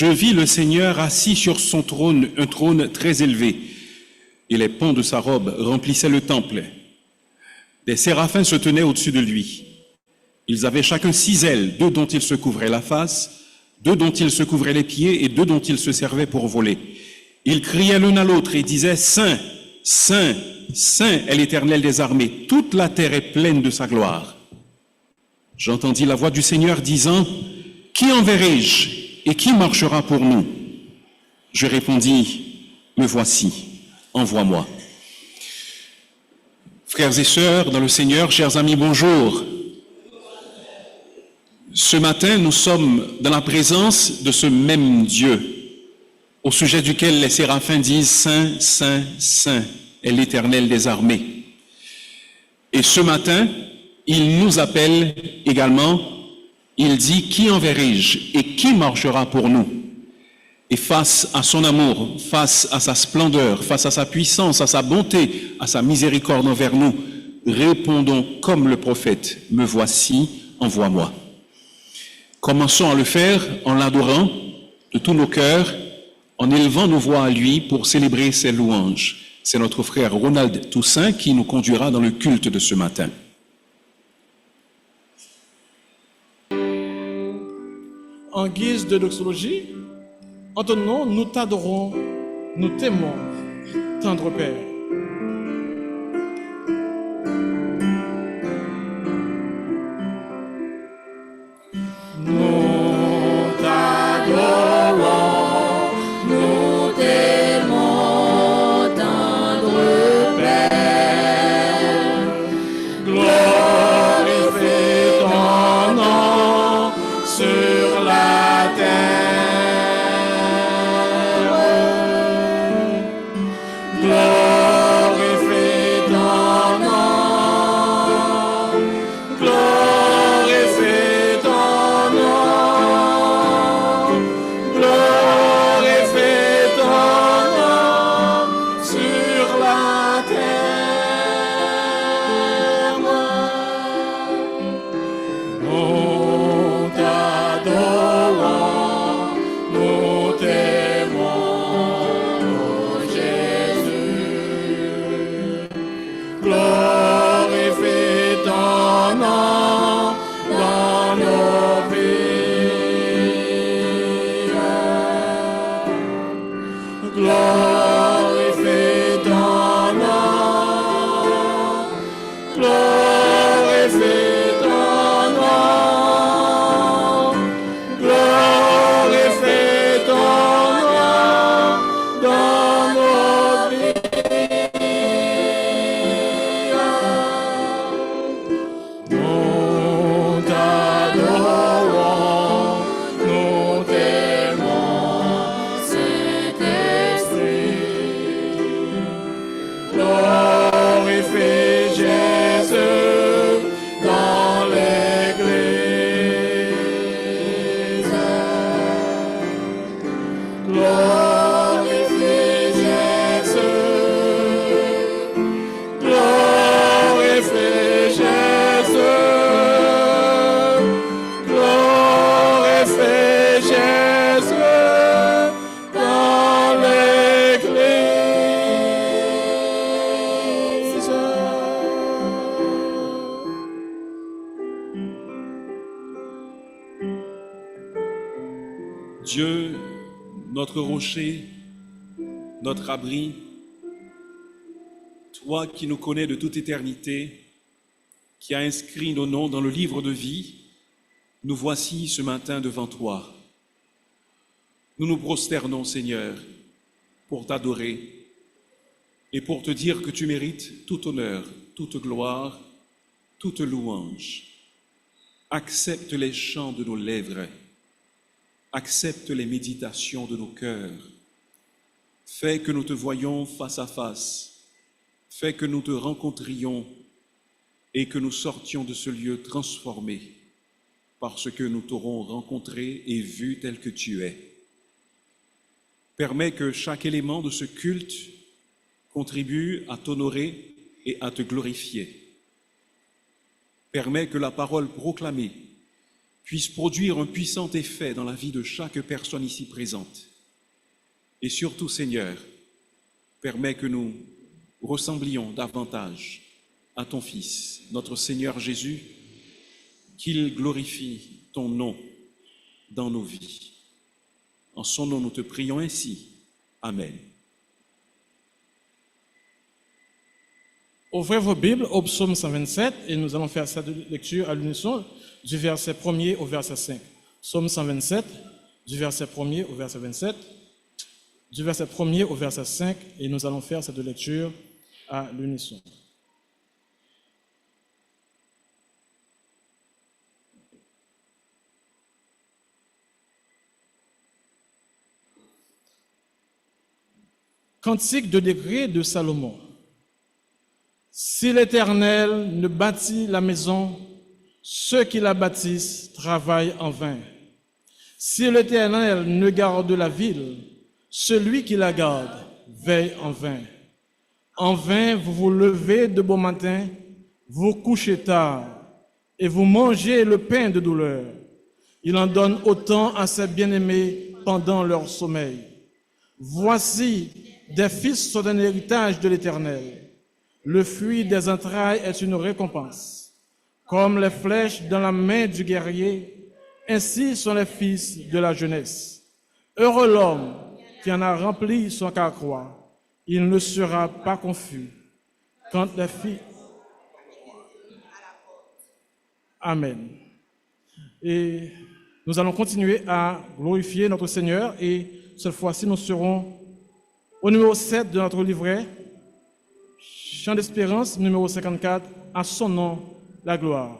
Je vis le Seigneur assis sur son trône, un trône très élevé, et les pans de sa robe remplissaient le temple. Des séraphins se tenaient au-dessus de lui. Ils avaient chacun 6 ailes, 2 dont ils se couvraient la face, 2 dont ils se couvraient les pieds et 2 dont ils se servaient pour voler. Ils criaient l'un à l'autre et disaient « Saint, Saint, Saint est l'Éternel des armées, toute la terre est pleine de sa gloire. » J'entendis la voix du Seigneur disant « Qui enverrai-je et qui marchera pour nous ?» Je répondis « Me voici, envoie-moi. » Frères et sœurs dans le Seigneur, chers amis, bonjour. Ce matin, nous sommes dans la présence de ce même Dieu, au sujet duquel les séraphins disent « Saint, Saint, Saint est l'Éternel des armées ». Et ce matin, il nous appelle également, il dit « Qui enverrai-je et qui marchera pour nous ?» Et face à son amour, face à sa splendeur, face à sa puissance, à sa bonté, à sa miséricorde envers nous, répondons comme le prophète « Me voici, envoie-moi ». Commençons à le faire en l'adorant de tous nos cœurs, en élevant nos voix à lui pour célébrer ses louanges. C'est notre frère Ronald Toussaint qui nous conduira dans le culte de ce matin. En guise de doxologie, entonnons, nous t'adorons, nous t'aimons, tendre Père. Nous t'adorons, nous t'aimons, tendre Père. Glorifie ton nom sur la terre. Glorifie ton nom. Glorifie ton nom. Glorifie ton nom sur la terre. Nous t'adorons, nous t'aimons, ô Jésus. Glorifie ton nom dans nos vies. Glorifie ton nom. Glorifie ton nom. Glorifie ton nom dans nos vies. Nous t'adorons, nous t'aimons, Saint-Esprit. Glorifie Jésus dans l'Église. Glorifie Jésus. Glorifie Jésus. Glorifie Jésus dans l'Église. Dieu, notre rocher, notre abri, toi qui nous connais de toute éternité, qui as inscrit nos noms dans le livre de vie, nous voici ce matin devant toi. Nous nous prosternons, Seigneur, pour t'adorer et pour te dire que tu mérites tout honneur, toute gloire, toute louange. Accepte les chants de nos lèvres, accepte les méditations de nos cœurs. Fais que nous te voyions face à face, fais que nous te rencontrions et que nous sortions de ce lieu transformé parce que nous t'aurons rencontré et vu tel que tu es. Permets que chaque élément de ce culte contribue à t'honorer et à te glorifier. Permets que la parole proclamée puisse produire un puissant effet dans la vie de chaque personne ici présente. Et surtout, Seigneur, permets que nous ressemblions davantage à ton Fils, notre Seigneur Jésus, qu'il glorifie ton nom dans nos vies. En son nom, nous te prions ainsi. Amen. Ouvrez vos Bibles au psaume 127 et nous allons faire cette lecture à l'unisson du verset 1er au verset 5. Psaume 127, du verset 1er au verset 27, du verset 1er au verset 5 et nous allons faire cette lecture à l'unisson. Cantique de décret de Salomon. Si l'Éternel ne bâtit la maison, ceux qui la bâtissent travaillent en vain. Si l'Éternel ne garde la ville, celui qui la garde veille en vain. En vain, vous vous levez de bon matin, vous couchez tard, et vous mangez le pain de douleur. Il en donne autant à ses bien-aimés pendant leur sommeil. Voici, des fils sont un héritage de l'Éternel. Le fruit des entrailles est une récompense. Comme les flèches dans la main du guerrier, ainsi sont les fils de la jeunesse. Heureux l'homme qui en a rempli son carquois. Il ne sera pas confus. Quand les filles... Amen. Et nous allons continuer à glorifier notre Seigneur et cette fois-ci nous serons au numéro 7 de notre livret, Chant d'espérance, numéro 54, à son nom, la gloire.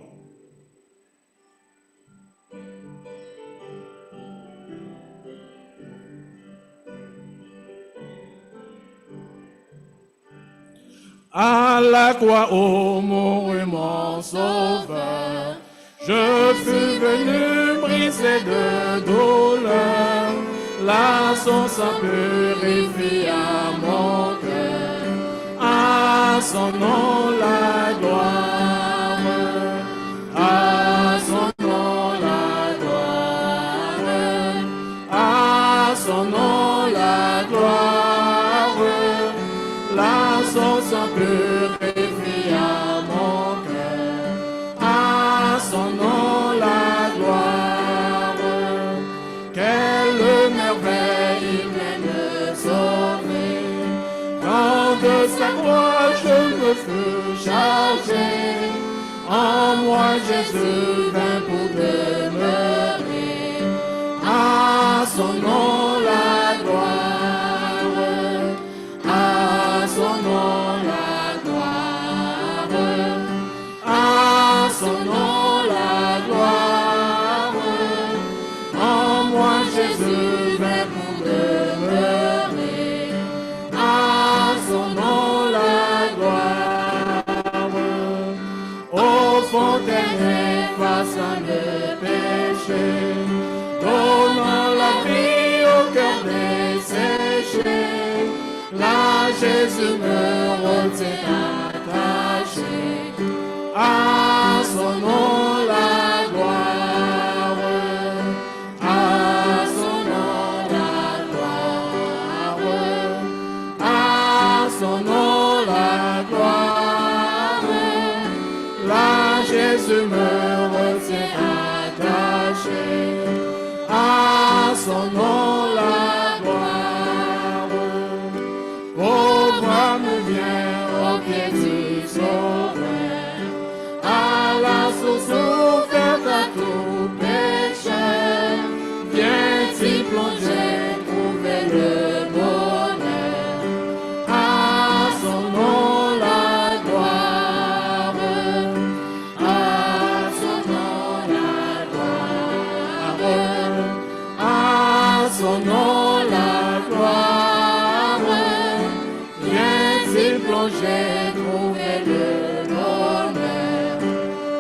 À la croix, ô mon sauveur, je fus venu briser de douleur, là son sang purifie à mon cœur. À son nom la gloire, à son nom la gloire, à son nom la gloire, là son sang purifie à mon cœur, à son nom la gloire. Quelle merveille il vient me sauver, quand de sa croix je me fus charger, en moi Jésus vint pour demeurer, à son nom la gloire, à son nom la gloire, à son nom la gloire, en moi Jésus vint pour demeurer, à son nom la gloire. Ô fontaine effaçant le péché, donnant la vie au cœur desséché, là Jésus me retient attaché, à son nom la gloire, à son nom la gloire, à son nom la gloire, là Jésus me retient attaché, à son nom la gloire. Pauvre âme vient au pied du Sauveur, à la source ouverte à tout pécheur, viens-t-il plonger, trouver le bonheur, à son nom la gloire, à son nom la gloire, à son nom la gloire, viens-t-il plonger, trouver le bonheur,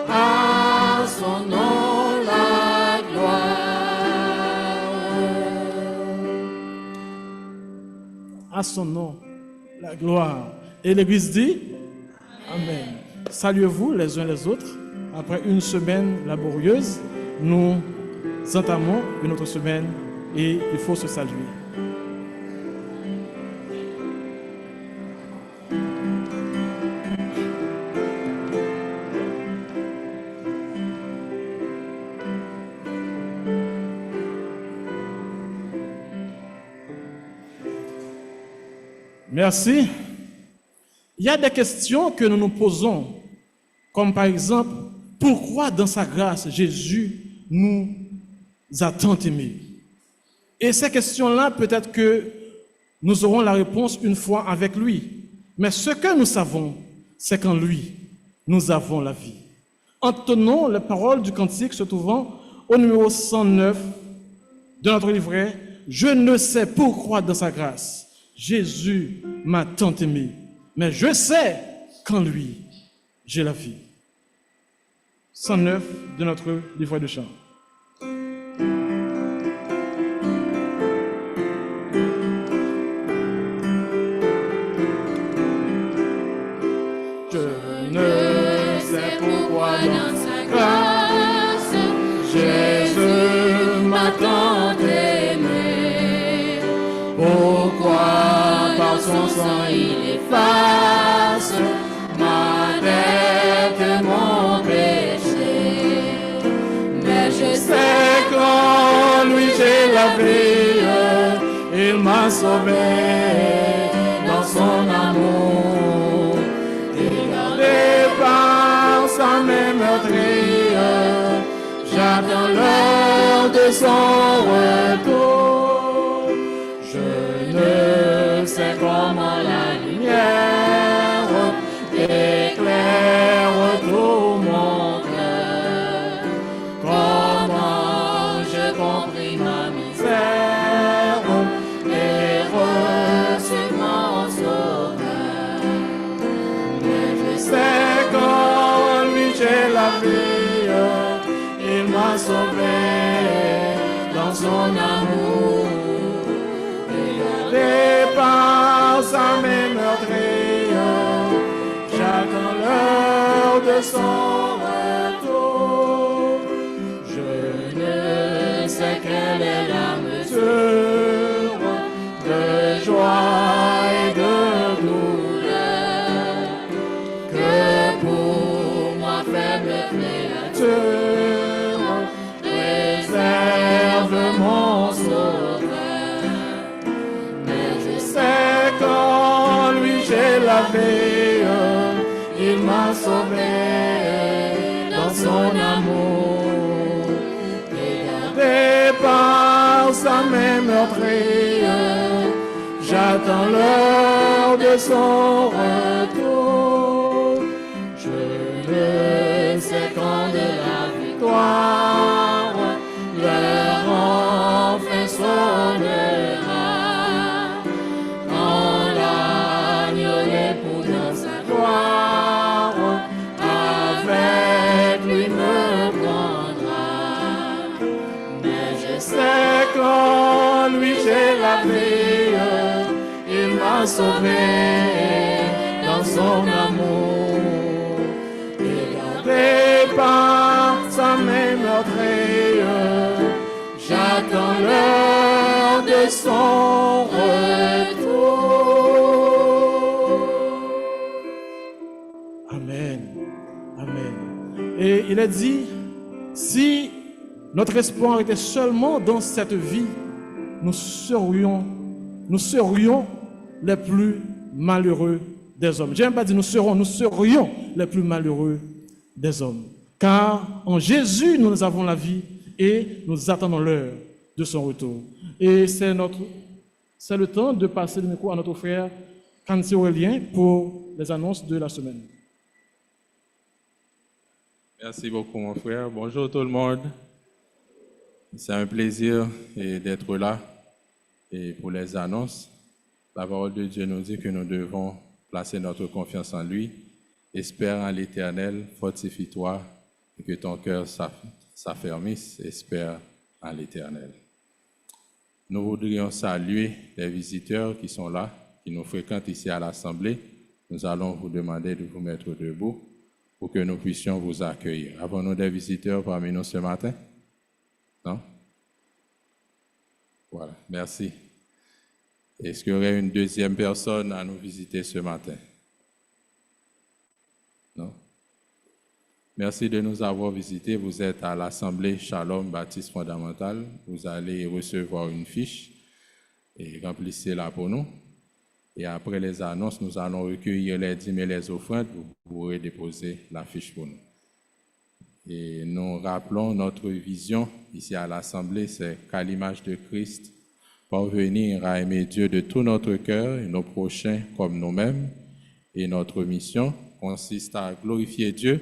à son nom la gloire. À son nom la gloire. Et l'Église dit Amen. Saluez-vous les uns les autres après une semaine laborieuse. nous entamons une autre semaine et il faut se saluer. Merci. Il y a des questions que nous nous posons, comme par exemple, pourquoi dans sa grâce Jésus nous a tant aimés? Et ces questions-là, peut-être que nous aurons la réponse une fois avec lui. Mais ce que nous savons, c'est qu'en lui, nous avons la vie. Entonnons les paroles du cantique se trouvant au numéro 109 de notre livret. Je ne sais pourquoi dans sa grâce, Jésus m'a tant aimé, mais je sais qu'en lui, j'ai la vie. 109 de notre livret de chant. Je ne sais pourquoi dans sa grâce, Jésus m'a tant aimé. Pourquoi par son sang il efface ma dette et mon péché. Mais je sais qu'en lui j'ai la vie, il m'a sauvé dans son amour. Et gardé par sa main meurtrie, j'attends l'heure de son retour. Je ne sais comment la lumière éclaire tout mon cœur. Comment j'ai compris ma misère et reçu mon sauveur. Mais je sais qu'en lui j'ai la vie, il m'a sauvé dans son amour. Et par sa main meurtrie, j'attends l'heure de son retour. Je ne sais quelle est la mesure de joie et de douleur que pour moi faible créature réserve mon sauveur. Quand lui j'ai la vie, il m'a sauvé dans son amour. Et gardé par sa main meurtrie, j'attends l'heure de son retour. Je ne sais quand de la victoire l'heure enfin sonnera. Avec lui me prendra. Mais je sais qu'en lui j'ai la vie, il m'a sauvé dans son amour. Et gardé par sa main meurtrie, j'attends l'heure de son retour. Et il a dit, si notre espoir était seulement dans cette vie, nous serions les plus malheureux des hommes. J'aime pas dire nous serions les plus malheureux des hommes. Car en Jésus, nous avons la vie et nous attendons l'heure de son retour. Et c'est le temps de passer le micro à notre frère Kanti Aurélien pour les annonces de la semaine. Merci beaucoup, mon frère. Bonjour tout le monde. C'est un plaisir d'être là et pour les annonces. La parole de Dieu nous dit que nous devons placer notre confiance en lui. Espère en l'Éternel, fortifie-toi et que ton cœur s'affermisse. Espère en l'Éternel. Nous voudrions saluer les visiteurs qui sont là, qui nous fréquentent ici à l'Assemblée. Nous allons vous demander de vous mettre debout pour que nous puissions vous accueillir. Avons-nous des visiteurs parmi nous ce matin? Non? Voilà, merci. Est-ce qu'il y aurait une deuxième personne à nous visiter ce matin? Non? Merci de nous avoir visités. Vous êtes à l'Assemblée Shalom Baptiste Fondamental. Vous allez recevoir une fiche et remplissez-la pour nous. Et après les annonces, nous allons recueillir les dîmes et les offrandes. Vous pourrez déposer la fiche pour nous. Et nous rappelons notre vision ici à l'Assemblée, c'est qu'à l'image de Christ, parvenir à aimer Dieu de tout notre cœur et nos prochains comme nous-mêmes. Et notre mission consiste à glorifier Dieu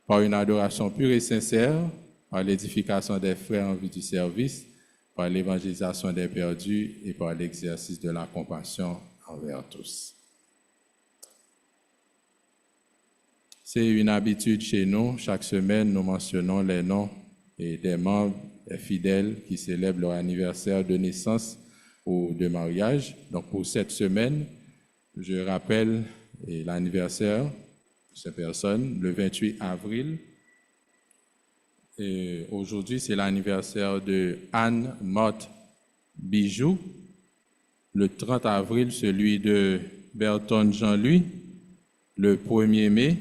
par une adoration pure et sincère, par l'édification des frères en vue du service, par l'évangélisation des perdus et par l'exercice de la compassion envers tous. C'est une habitude chez nous. Chaque semaine, nous mentionnons les noms et des membres des fidèles qui célèbrent leur anniversaire de naissance ou de mariage. Donc, pour cette semaine, je rappelle l'anniversaire de ces personnes, le 28 avril. Et aujourd'hui, c'est l'anniversaire de Anne Motte Bijou. Le 30 avril, celui de Berton Jean-Louis. Le 1er mai,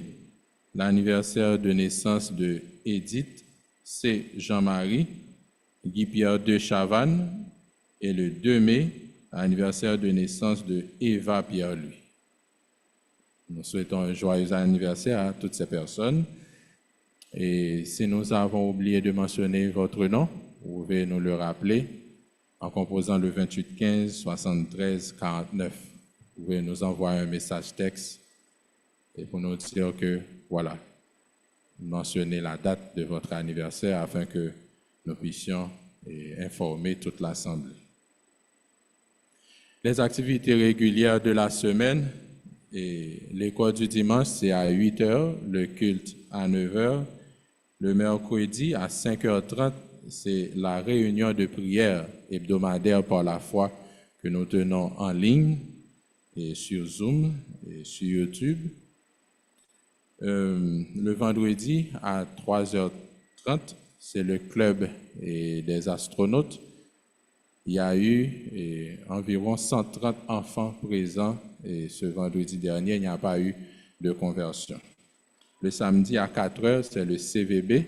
l'anniversaire de naissance de Edith C. Jean-Marie, Guy-Pierre de Chavannes, et le 2 mai, l'anniversaire de naissance de Eva Pierre-Louis. Nous souhaitons un joyeux anniversaire à toutes ces personnes. Et si nous avons oublié de mentionner votre nom, vous pouvez nous le rappeler en composant le 28 15 73 49. Vous pouvez nous envoyer un message texte et pour nous dire que, voilà, mentionnez la date de votre anniversaire afin que nous puissions informer toute l'Assemblée. Les activités régulières de la semaine, et l'école du dimanche, c'est à 8h, le culte à 9h. Le mercredi, à 5h30, c'est la réunion de prière hebdomadaire par la foi que nous tenons en ligne, et sur Zoom et sur YouTube. Le vendredi, à 3h30, c'est le club des astronautes. Il y a eu environ 130 enfants présents et ce vendredi dernier, il n'y a pas eu de conversion. Le samedi à 4h, c'est le CVB.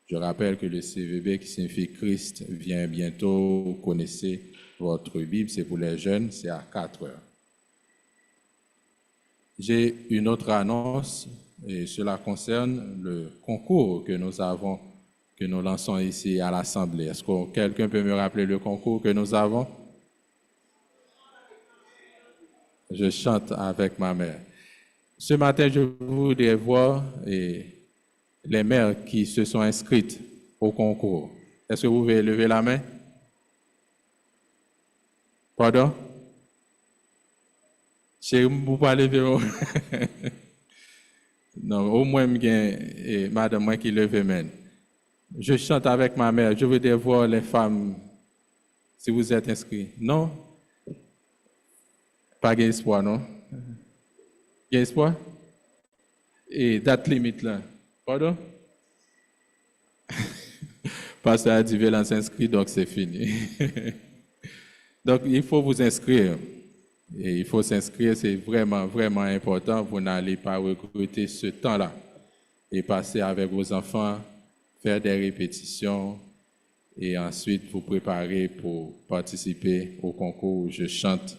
Je rappelle que le CVB qui signifie Christ vient bientôt. Vous connaissez votre Bible, c'est pour les jeunes, c'est à 4h. J'ai une autre annonce et cela concerne le concours que nous lançons ici à l'Assemblée. Est-ce que quelqu'un peut me rappeler le concours que nous avons? Je chante avec ma mère. Ce matin, je voudrais voir les mères qui se sont inscrites au concours. Est-ce que vous pouvez lever la main? Pardon? Je ne peux pas lever. Non, au moins, madame, moi qui lève main. Je chante avec ma mère. Je voudrais voir les femmes, si vous êtes inscrits. Non? Pas d'espoir, non? Il y a espoir? Et date limite là. Pardon? Pasteur a dit Vélance inscrit, donc c'est fini. Donc il faut vous inscrire. Et il faut s'inscrire, c'est vraiment, vraiment important. Vous n'allez pas regretter ce temps-là. Et passer avec vos enfants, faire des répétitions et ensuite vous préparer pour participer au concours où je chante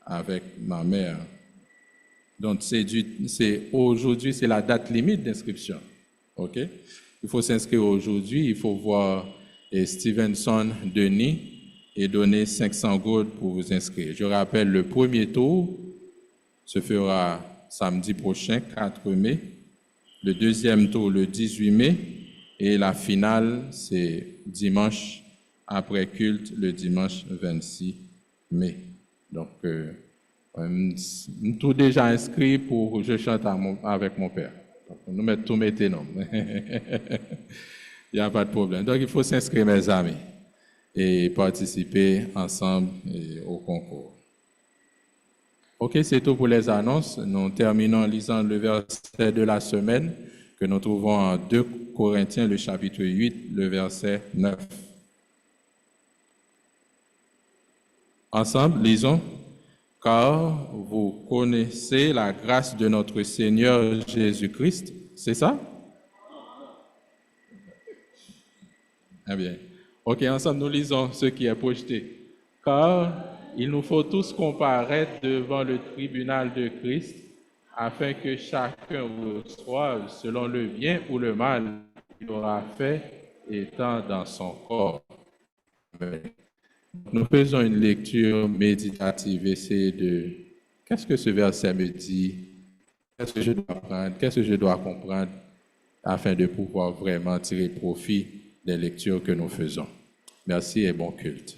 avec ma mère. Donc, aujourd'hui, c'est la date limite d'inscription. OK? Il faut s'inscrire aujourd'hui. Il faut voir Stevenson Denis et donner 500 gourdes pour vous inscrire. Je rappelle, le premier tour se fera samedi prochain, 4 mai. Le deuxième tour, le 18 mai. Et la finale, c'est dimanche après culte, le dimanche 26 mai. Donc, tout déjà inscrit pour je chante avec mon père. Donc, nous mettons tous mes noms. Il n'y a pas de problème. Donc, il faut s'inscrire, mes amis, et participer ensemble au concours. OK, c'est tout pour les annonces. Nous terminons en lisant le verset de la semaine que nous trouvons en 2 Corinthiens, le chapitre 8, le verset 9. Ensemble, lisons. Car vous connaissez la grâce de notre Seigneur Jésus-Christ. C'est ça? Eh bien. Ok, ensemble, nous lisons ce qui est projeté. Car il nous faut tous comparaître devant le tribunal de Christ, afin que chacun reçoive selon le bien ou le mal qu'il aura fait étant dans son corps. Amen. Nous faisons une lecture méditative, essayer de... Qu'est-ce que ce verset me dit? Qu'est-ce que je dois apprendre? Qu'est-ce que je dois comprendre afin de pouvoir vraiment tirer profit des lectures que nous faisons? Merci et bon culte.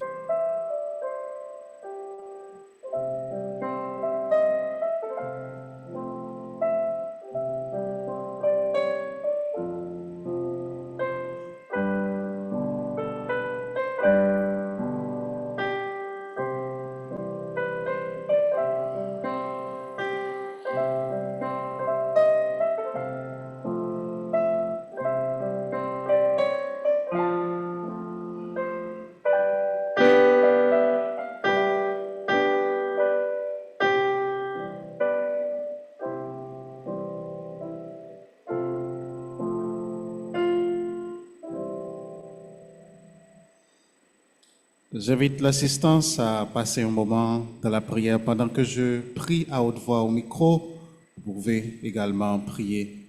J'invite l'assistance à passer un moment dans la prière pendant que je prie à haute voix au micro. Vous pouvez également prier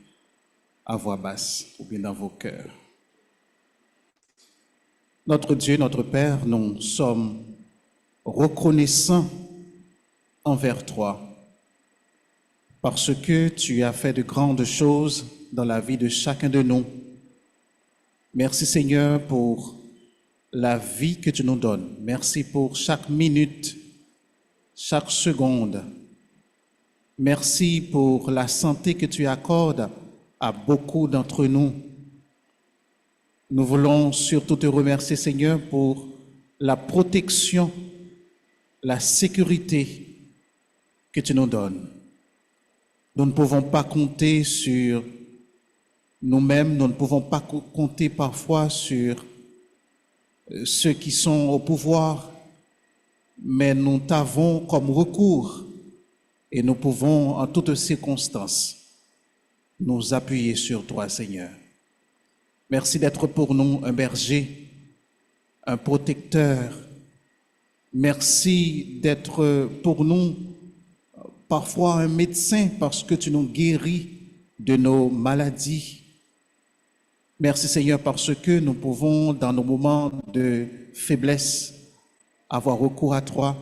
à voix basse ou bien dans vos cœurs. Notre Dieu, notre Père, nous sommes reconnaissants envers toi parce que tu as fait de grandes choses dans la vie de chacun de nous. Merci Seigneur pour la vie que tu nous donnes. Merci pour chaque minute, chaque seconde. Merci pour la santé que tu accordes à beaucoup d'entre nous. Nous voulons surtout te remercier, Seigneur, pour la protection, la sécurité que tu nous donnes. Nous ne pouvons pas compter sur nous-mêmes, nous ne pouvons pas compter parfois sur ceux qui sont au pouvoir, mais nous t'avons comme recours et nous pouvons en toutes circonstances nous appuyer sur toi, Seigneur. Merci d'être pour nous un berger, un protecteur. Merci d'être pour nous parfois un médecin parce que tu nous guéris de nos maladies. Merci Seigneur parce que nous pouvons, dans nos moments de faiblesse, avoir recours à toi.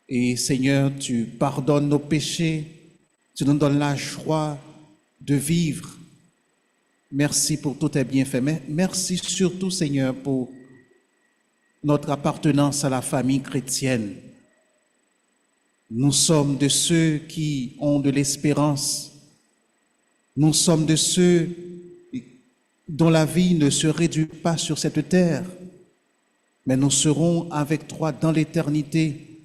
Et Seigneur, tu pardonnes nos péchés, tu nous donnes la joie de vivre. Merci pour tous tes bienfaits. Mais merci surtout Seigneur pour notre appartenance à la famille chrétienne. Nous sommes de ceux qui ont de l'espérance. Nous sommes de ceux dont la vie ne se réduit pas sur cette terre, mais nous serons avec toi dans l'éternité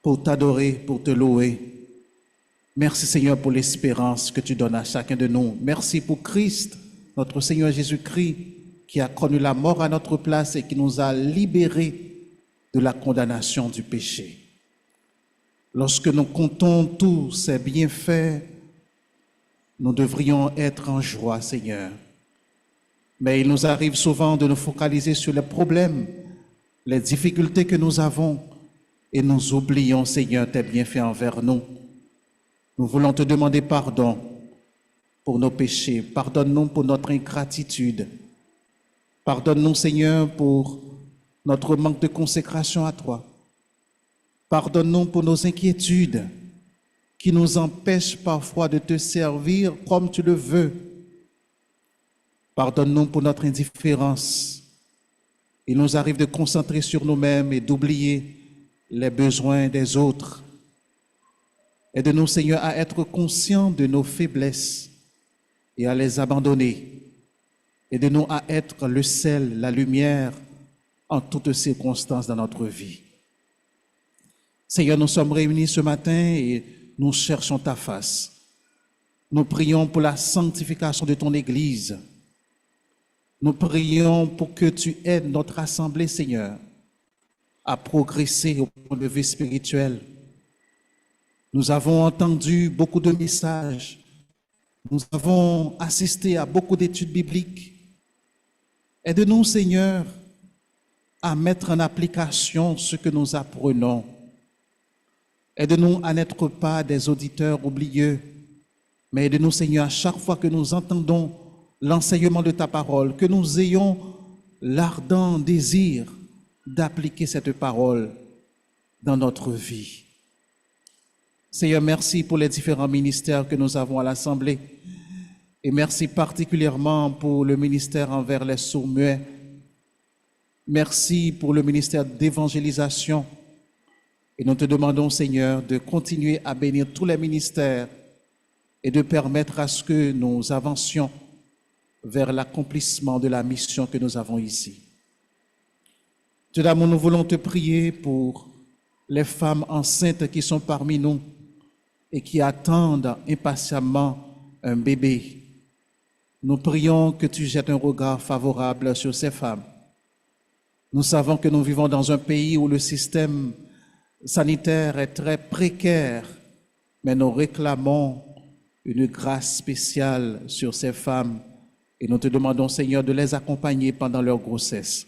pour t'adorer, pour te louer. Merci Seigneur pour l'espérance que tu donnes à chacun de nous. Merci pour Christ, notre Seigneur Jésus-Christ, qui a connu la mort à notre place et qui nous a libérés de la condamnation du péché. Lorsque nous comptons tous ces bienfaits, nous devrions être en joie, Seigneur. Mais il nous arrive souvent de nous focaliser sur les problèmes, les difficultés que nous avons, et nous oublions, Seigneur, tes bienfaits envers nous. Nous voulons te demander pardon pour nos péchés. Pardonne-nous pour notre ingratitude. Pardonne-nous, Seigneur, pour notre manque de consécration à toi. Pardonne-nous pour nos inquiétudes qui nous empêchent parfois de te servir comme tu le veux. Pardonne-nous pour notre indifférence. Il nous arrive de concentrer sur nous-mêmes et d'oublier les besoins des autres. Aide-nous, Seigneur, à être conscients de nos faiblesses et à les abandonner. Aide-nous à être le sel, la lumière en toutes circonstances dans notre vie. Seigneur, nous sommes réunis ce matin et nous cherchons ta face. Nous prions pour la sanctification de ton Église. Nous prions pour que tu aides notre assemblée, Seigneur, à progresser au point de vue spirituel. Nous avons entendu beaucoup de messages. Nous avons assisté à beaucoup d'études bibliques. Aide-nous, Seigneur, à mettre en application ce que nous apprenons. Aide-nous à n'être pas des auditeurs oublieux, mais aide-nous, Seigneur, à chaque fois que nous entendons l'enseignement de ta parole, que nous ayons l'ardent désir d'appliquer cette parole dans notre vie. Seigneur, merci pour les différents ministères que nous avons à l'Assemblée et merci particulièrement pour le ministère envers les sourds-muets. Merci pour le ministère d'évangélisation et nous te demandons, Seigneur, de continuer à bénir tous les ministères et de permettre à ce que nous avancions vers l'accomplissement de la mission que nous avons ici. Dieu d'amour, nous voulons te prier pour les femmes enceintes qui sont parmi nous et qui attendent impatiemment un bébé. Nous prions que tu jettes un regard favorable sur ces femmes. Nous savons que nous vivons dans un pays où le système sanitaire est très précaire, mais nous réclamons une grâce spéciale sur ces femmes et nous te demandons, Seigneur, de les accompagner pendant leur grossesse.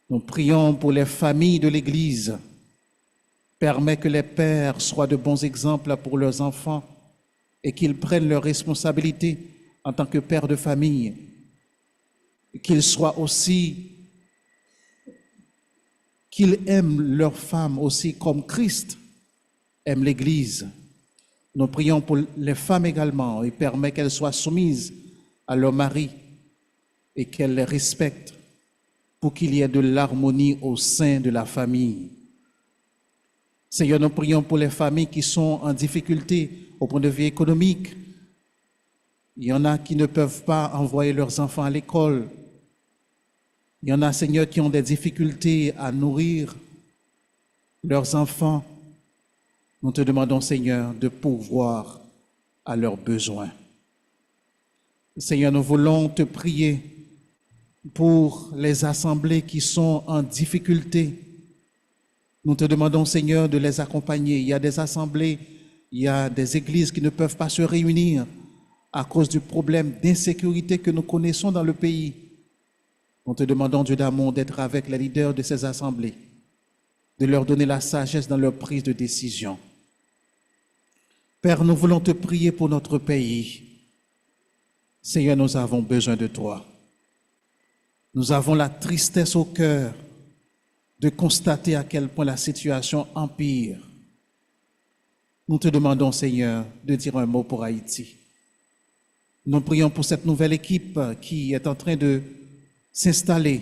Nous prions pour les familles de l'Église. Permets que les pères soient de bons exemples pour leurs enfants et qu'ils prennent leurs responsabilités en tant que pères de famille. Qu'ils soient aussi, qu'ils aiment leurs femmes aussi comme Christ aime l'Église. Nous prions pour les femmes également et permets qu'elles soient soumises à leur mari et qu'elles les respectent pour qu'il y ait de l'harmonie au sein de la famille. Seigneur, nous prions pour les familles qui sont en difficulté au point de vue économique. Il y en a qui ne peuvent pas envoyer leurs enfants à l'école. Il y en a, Seigneur, qui ont des difficultés à nourrir leurs enfants. Nous te demandons, Seigneur, de pourvoir à leurs besoins. Seigneur, nous voulons te prier pour les assemblées qui sont en difficulté. Nous te demandons, Seigneur, de les accompagner. Il y a des assemblées, il y a des églises qui ne peuvent pas se réunir à cause du problème d'insécurité que nous connaissons dans le pays. Nous te demandons, Dieu d'amour, d'être avec les leaders de ces assemblées, de leur donner la sagesse dans leur prise de décision. Père, nous voulons te prier pour notre pays. Seigneur, nous avons besoin de toi. Nous avons la tristesse au cœur de constater à quel point la situation empire. Nous te demandons, Seigneur, de dire un mot pour Haïti. Nous prions pour cette nouvelle équipe qui est en train de s'installer.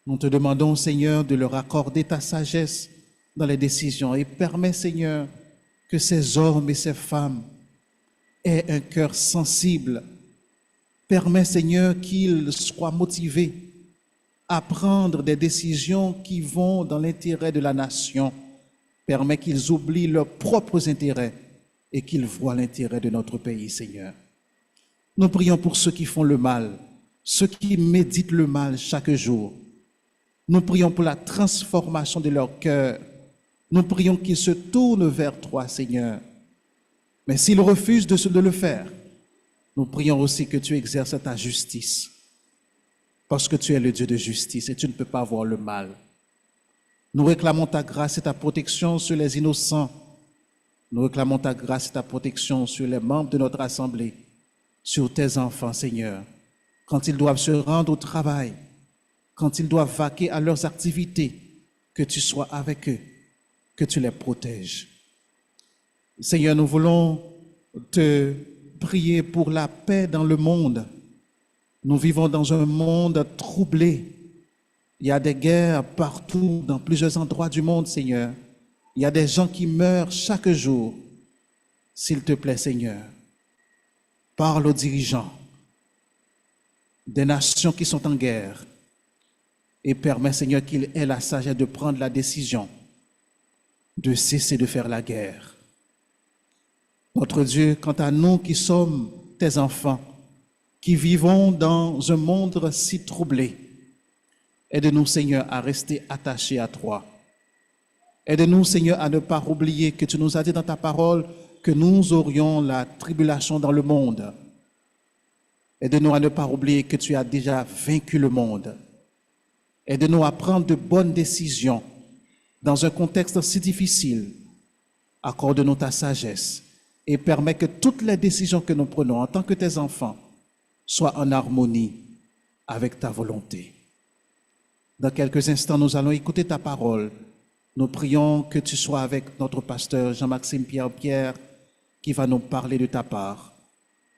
Nous te demandons, Seigneur, de leur accorder ta sagesse dans les décisions et permets, Seigneur, que ces hommes et ces femmes aient un cœur sensible. Permets, Seigneur, qu'ils soient motivés à prendre des décisions qui vont dans l'intérêt de la nation. Permets qu'ils oublient leurs propres intérêts et qu'ils voient l'intérêt de notre pays, Seigneur. Nous prions pour ceux qui font le mal, ceux qui méditent le mal chaque jour. Nous prions pour la transformation de leur cœur. Nous prions qu'ils se tournent vers toi, Seigneur. Mais s'ils refusent de le faire, nous prions aussi que tu exerces ta justice. Parce que tu es le Dieu de justice et tu ne peux pas voir le mal. Nous réclamons ta grâce et ta protection sur les innocents. Nous réclamons ta grâce et ta protection sur les membres de notre assemblée, sur tes enfants, Seigneur, quand ils doivent se rendre au travail, quand ils doivent vaquer à leurs activités, que tu sois avec eux, que tu les protèges. Seigneur, nous voulons te prier pour la paix dans le monde. Nous vivons dans un monde troublé. Il y a des guerres partout, dans plusieurs endroits du monde, Seigneur. Il y a des gens qui meurent chaque jour. S'il te plaît, Seigneur, parle aux dirigeants des nations qui sont en guerre et permets, Seigneur, qu'ils aient la sagesse de prendre la décision de cesser de faire la guerre. Notre Dieu, quant à nous qui sommes tes enfants, qui vivons dans un monde si troublé, aide-nous, Seigneur, à rester attachés à toi. Aide-nous, Seigneur, à ne pas oublier que tu nous as dit dans ta parole que nous aurions la tribulation dans le monde. Aide-nous à ne pas oublier que tu as déjà vaincu le monde. Aide-nous à prendre de bonnes décisions dans un contexte si difficile. Accorde-nous ta sagesse et permets que toutes les décisions que nous prenons en tant que tes enfants soient en harmonie avec ta volonté. Dans quelques instants, nous allons écouter ta parole. Nous prions que tu sois avec notre pasteur Jean-Maxime Pierre qui va nous parler de ta part.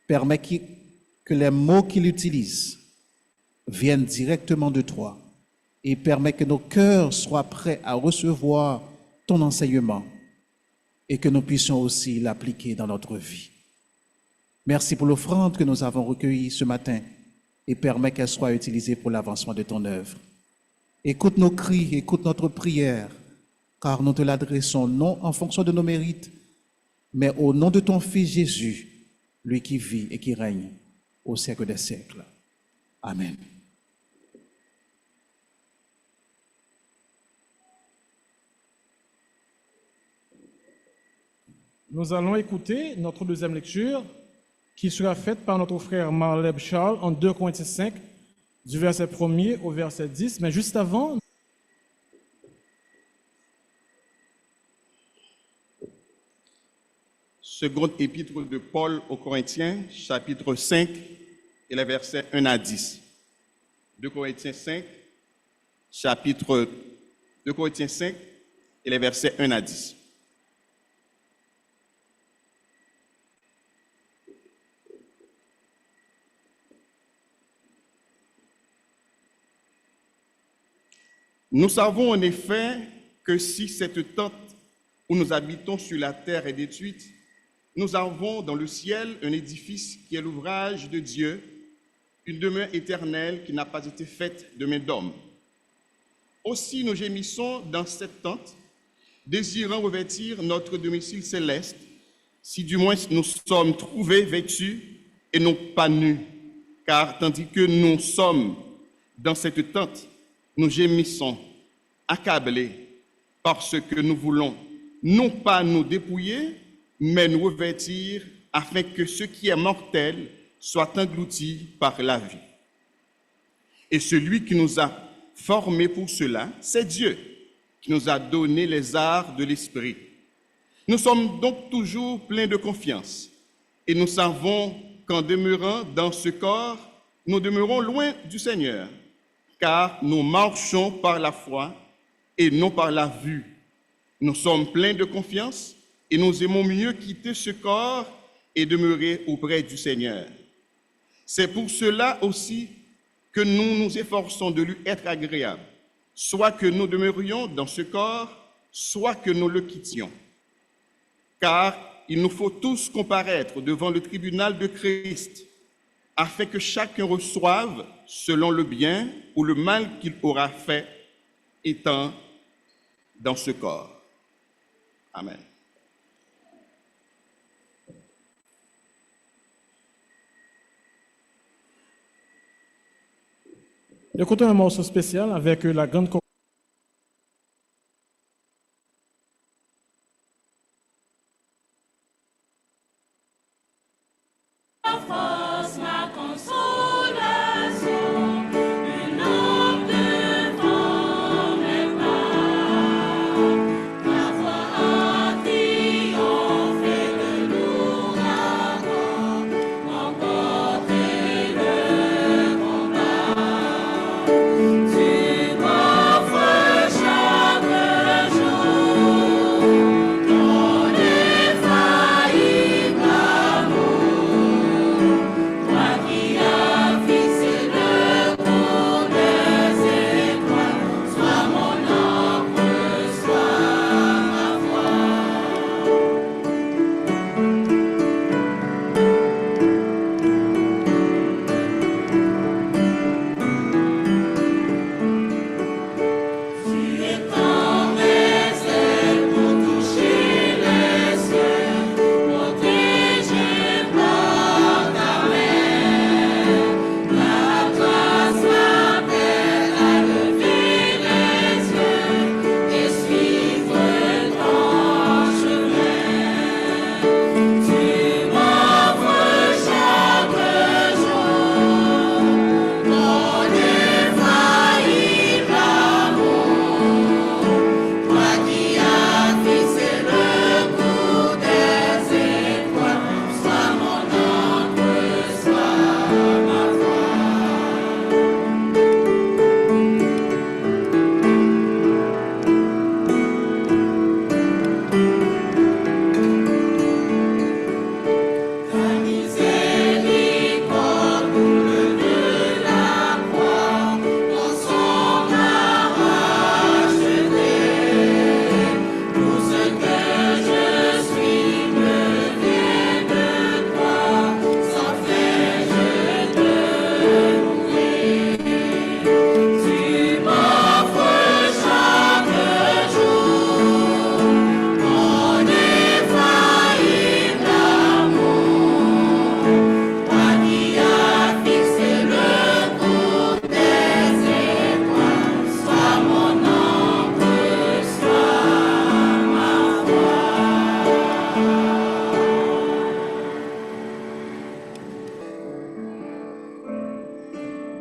Permets que les mots qu'il utilise viennent directement de toi et permets que nos cœurs soient prêts à recevoir ton enseignement et que nous puissions aussi l'appliquer dans notre vie. Merci pour l'offrande que nous avons recueillie ce matin et permets qu'elle soit utilisée pour l'avancement de ton œuvre. Écoute nos cris, écoute notre prière, car nous te l'adressons non en fonction de nos mérites, mais au nom de ton Fils Jésus, lui qui vit et qui règne au siècle des siècles. Amen. Nous allons écouter notre deuxième lecture qui sera faite par notre frère Marleb Charles en 2 Corinthiens 5, du verset 1er au verset 10. Mais juste avant, Seconde épître de Paul aux Corinthiens, chapitre 5, et les versets 1 à 10. 2 Corinthiens 5, chapitre 2 Corinthiens 5, et les versets 1 à 10. Nous savons en effet que si cette tente où nous habitons sur la terre est détruite, nous avons dans le ciel un édifice qui est l'ouvrage de Dieu, une demeure éternelle qui n'a pas été faite de main d'homme. Aussi nous gémissons dans cette tente, désirant revêtir notre domicile céleste, si du moins nous sommes trouvés vêtus et non pas nus, car tandis que nous sommes dans cette tente, nous gémissons, accablés, parce que nous voulons non pas nous dépouiller, mais nous revêtir, afin que ce qui est mortel soit englouti par la vie. Et celui qui nous a formés pour cela, c'est Dieu, qui nous a donné les arts de l'esprit. Nous sommes donc toujours pleins de confiance, et nous savons qu'en demeurant dans ce corps, nous demeurons loin du Seigneur, car nous marchons par la foi et non par la vue. Nous sommes pleins de confiance et nous aimons mieux quitter ce corps et demeurer auprès du Seigneur. C'est pour cela aussi que nous nous efforçons de lui être agréables, soit que nous demeurions dans ce corps, soit que nous le quittions. Car il nous faut tous comparaître devant le tribunal de Christ, afin que chacun reçoive selon le bien ou le mal qu'il aura fait, étant dans ce corps. Amen. écoutons un morceau spécial avec la grande force, ma consolation, une lampe devant mes pas. Ta voix a triomphé de l'ouragan, remporté le combat. Tu m'as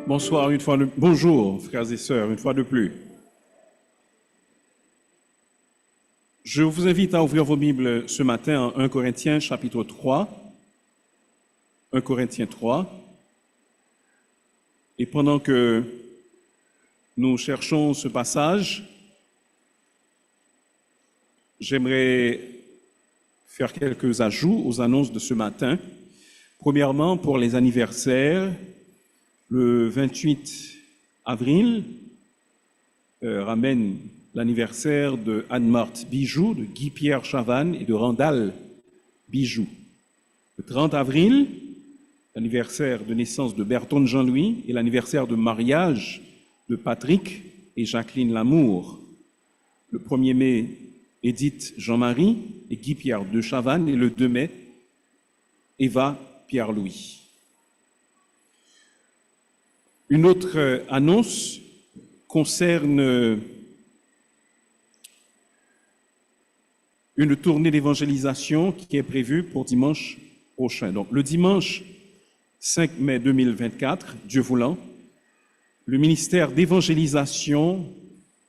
Bonsoir une fois de... Bonjour, frères et sœurs, une fois de plus. Je vous invite à ouvrir vos Bibles ce matin en 1 Corinthiens chapitre 3. 1 Corinthiens 3. Et pendant que nous cherchons ce passage, j'aimerais faire quelques ajouts aux annonces de ce matin. Premièrement, pour les anniversaires, le 28 avril ramène l'anniversaire de Anne-Marthe Bijoux, de Guy-Pierre Chavannes et de Randall Bijoux. Le 30 avril, l'anniversaire de naissance de Berton Jean-Louis et l'anniversaire de mariage de Patrick et Jacqueline Lamour. Le 1er mai, Édith Jean-Marie et Guy-Pierre de Chavannes et le 2 mai, Eva Pierre-Louis. Une autre annonce concerne une tournée d'évangélisation qui est prévue pour dimanche prochain. Donc, le dimanche 5 mai 2024, Dieu voulant, le ministère d'évangélisation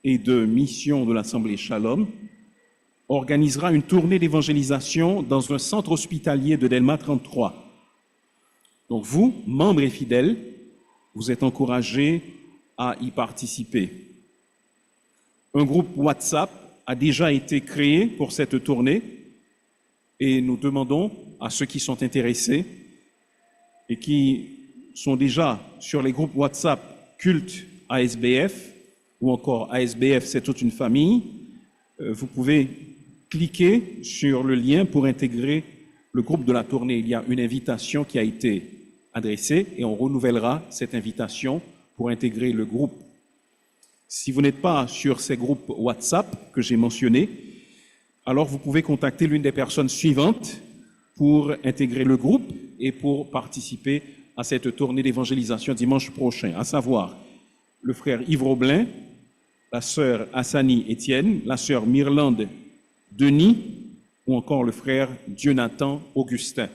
et de mission de l'Assemblée Shalom organisera une tournée d'évangélisation dans un centre hospitalier de Delma 33. Donc vous, membres et fidèles, vous êtes encouragés à y participer. Un groupe WhatsApp a déjà été créé pour cette tournée et nous demandons à ceux qui sont intéressés et qui sont déjà sur les groupes WhatsApp culte ASBF ou encore ASBF c'est toute une famille, vous pouvez cliquer sur le lien pour intégrer le groupe de la tournée. Il y a une invitation qui a été adressée et on renouvellera cette invitation pour intégrer le groupe. Si vous n'êtes pas sur ces groupes WhatsApp que j'ai mentionnés, alors vous pouvez contacter l'une des personnes suivantes pour intégrer le groupe et pour participer à cette tournée d'évangélisation dimanche prochain, à savoir le frère Yves Roblin, la sœur Hassani Étienne, la sœur Myrlande Denis ou encore le frère Dionathan Augustin.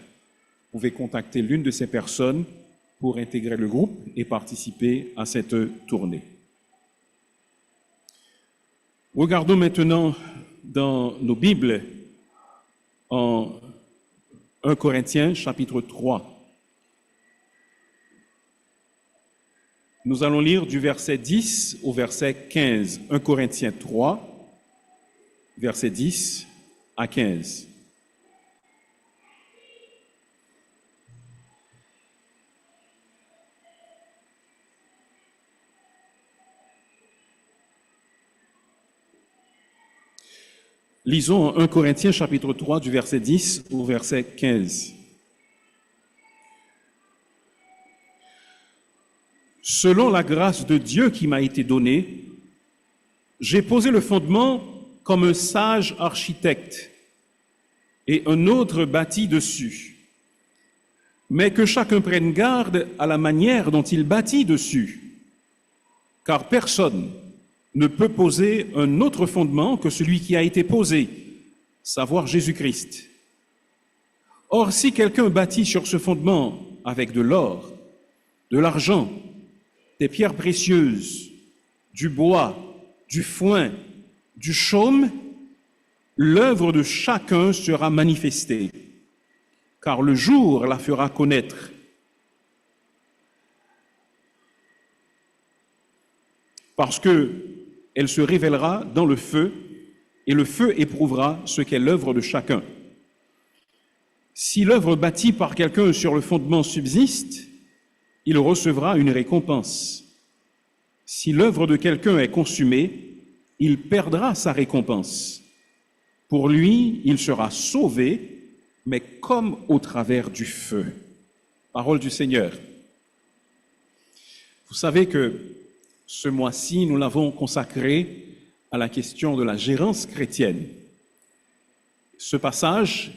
Vous pouvez contacter l'une de ces personnes pour intégrer le groupe et participer à cette tournée. Regardons maintenant dans nos Bibles en 1 Corinthiens chapitre 3. Nous allons lire du verset 10 au verset 15. 1 Corinthiens 3, verset 10 à 15. Lisons 1 Corinthiens chapitre 3 du verset 10 au verset 15. Selon la grâce de Dieu qui m'a été donnée, j'ai posé le fondement comme un sage architecte et un autre bâtit dessus. Mais que chacun prenne garde à la manière dont il bâtit dessus, car personne ne peut poser un autre fondement que celui qui a été posé, savoir Jésus-Christ. Or, si quelqu'un bâtit sur ce fondement avec de l'or, de l'argent, des pierres précieuses, du bois, du foin, du chaume, l'œuvre de chacun sera manifestée, car le jour la fera connaître. Parce qu'elle se révélera dans le feu, et le feu éprouvera ce qu'est l'œuvre de chacun. Si l'œuvre bâtie par quelqu'un sur le fondement subsiste, il recevra une récompense. Si l'œuvre de quelqu'un est consumée, il perdra sa récompense. Pour lui, il sera sauvé, mais comme au travers du feu. Parole du Seigneur. Vous savez que ce mois-ci, nous l'avons consacré à la question de la gérance chrétienne. Ce passage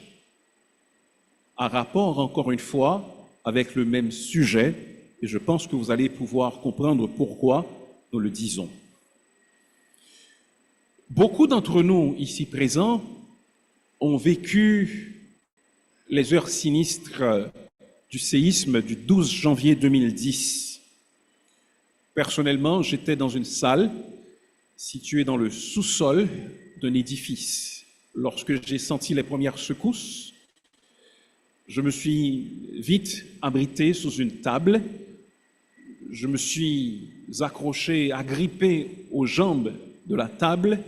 a rapport, encore une fois, avec le même sujet, et je pense que vous allez pouvoir comprendre pourquoi nous le disons. Beaucoup d'entre nous ici présents ont vécu les heures sinistres du séisme du 12 janvier 2010. Personnellement, j'étais dans une salle située dans le sous-sol d'un édifice. Lorsque j'ai senti les premières secousses, je me suis vite abrité sous une table. Je me suis accroché, agrippé aux jambes de la table,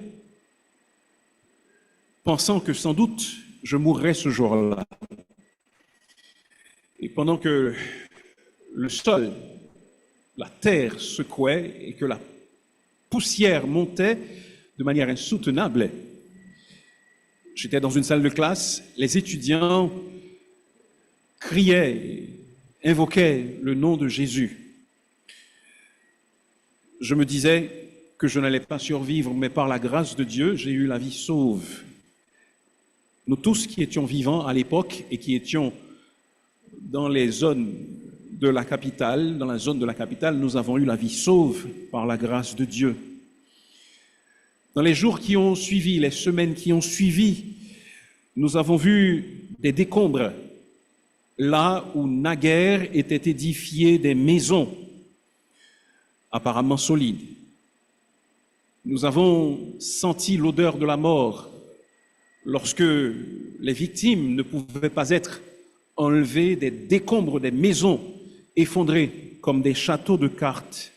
pensant que sans doute je mourrais ce jour-là. Et pendant que le sol, la terre secouait et que la poussière montait de manière insoutenable, j'étais dans une salle de classe, les étudiants criaient, invoquaient le nom de Jésus. Je me disais que je n'allais pas survivre, mais par la grâce de Dieu, j'ai eu la vie sauve. Nous tous qui étions vivants à l'époque et qui étions dans les zones de la capitale, dans la zone de la capitale, nous avons eu la vie sauve par la grâce de Dieu. Dans les jours qui ont suivi, les semaines qui ont suivi, nous avons vu des décombres là où naguère étaient édifiées des maisons apparemment solides. Nous avons senti l'odeur de la mort lorsque les victimes ne pouvaient pas être enlevées des décombres des maisons effondrées comme des châteaux de cartes.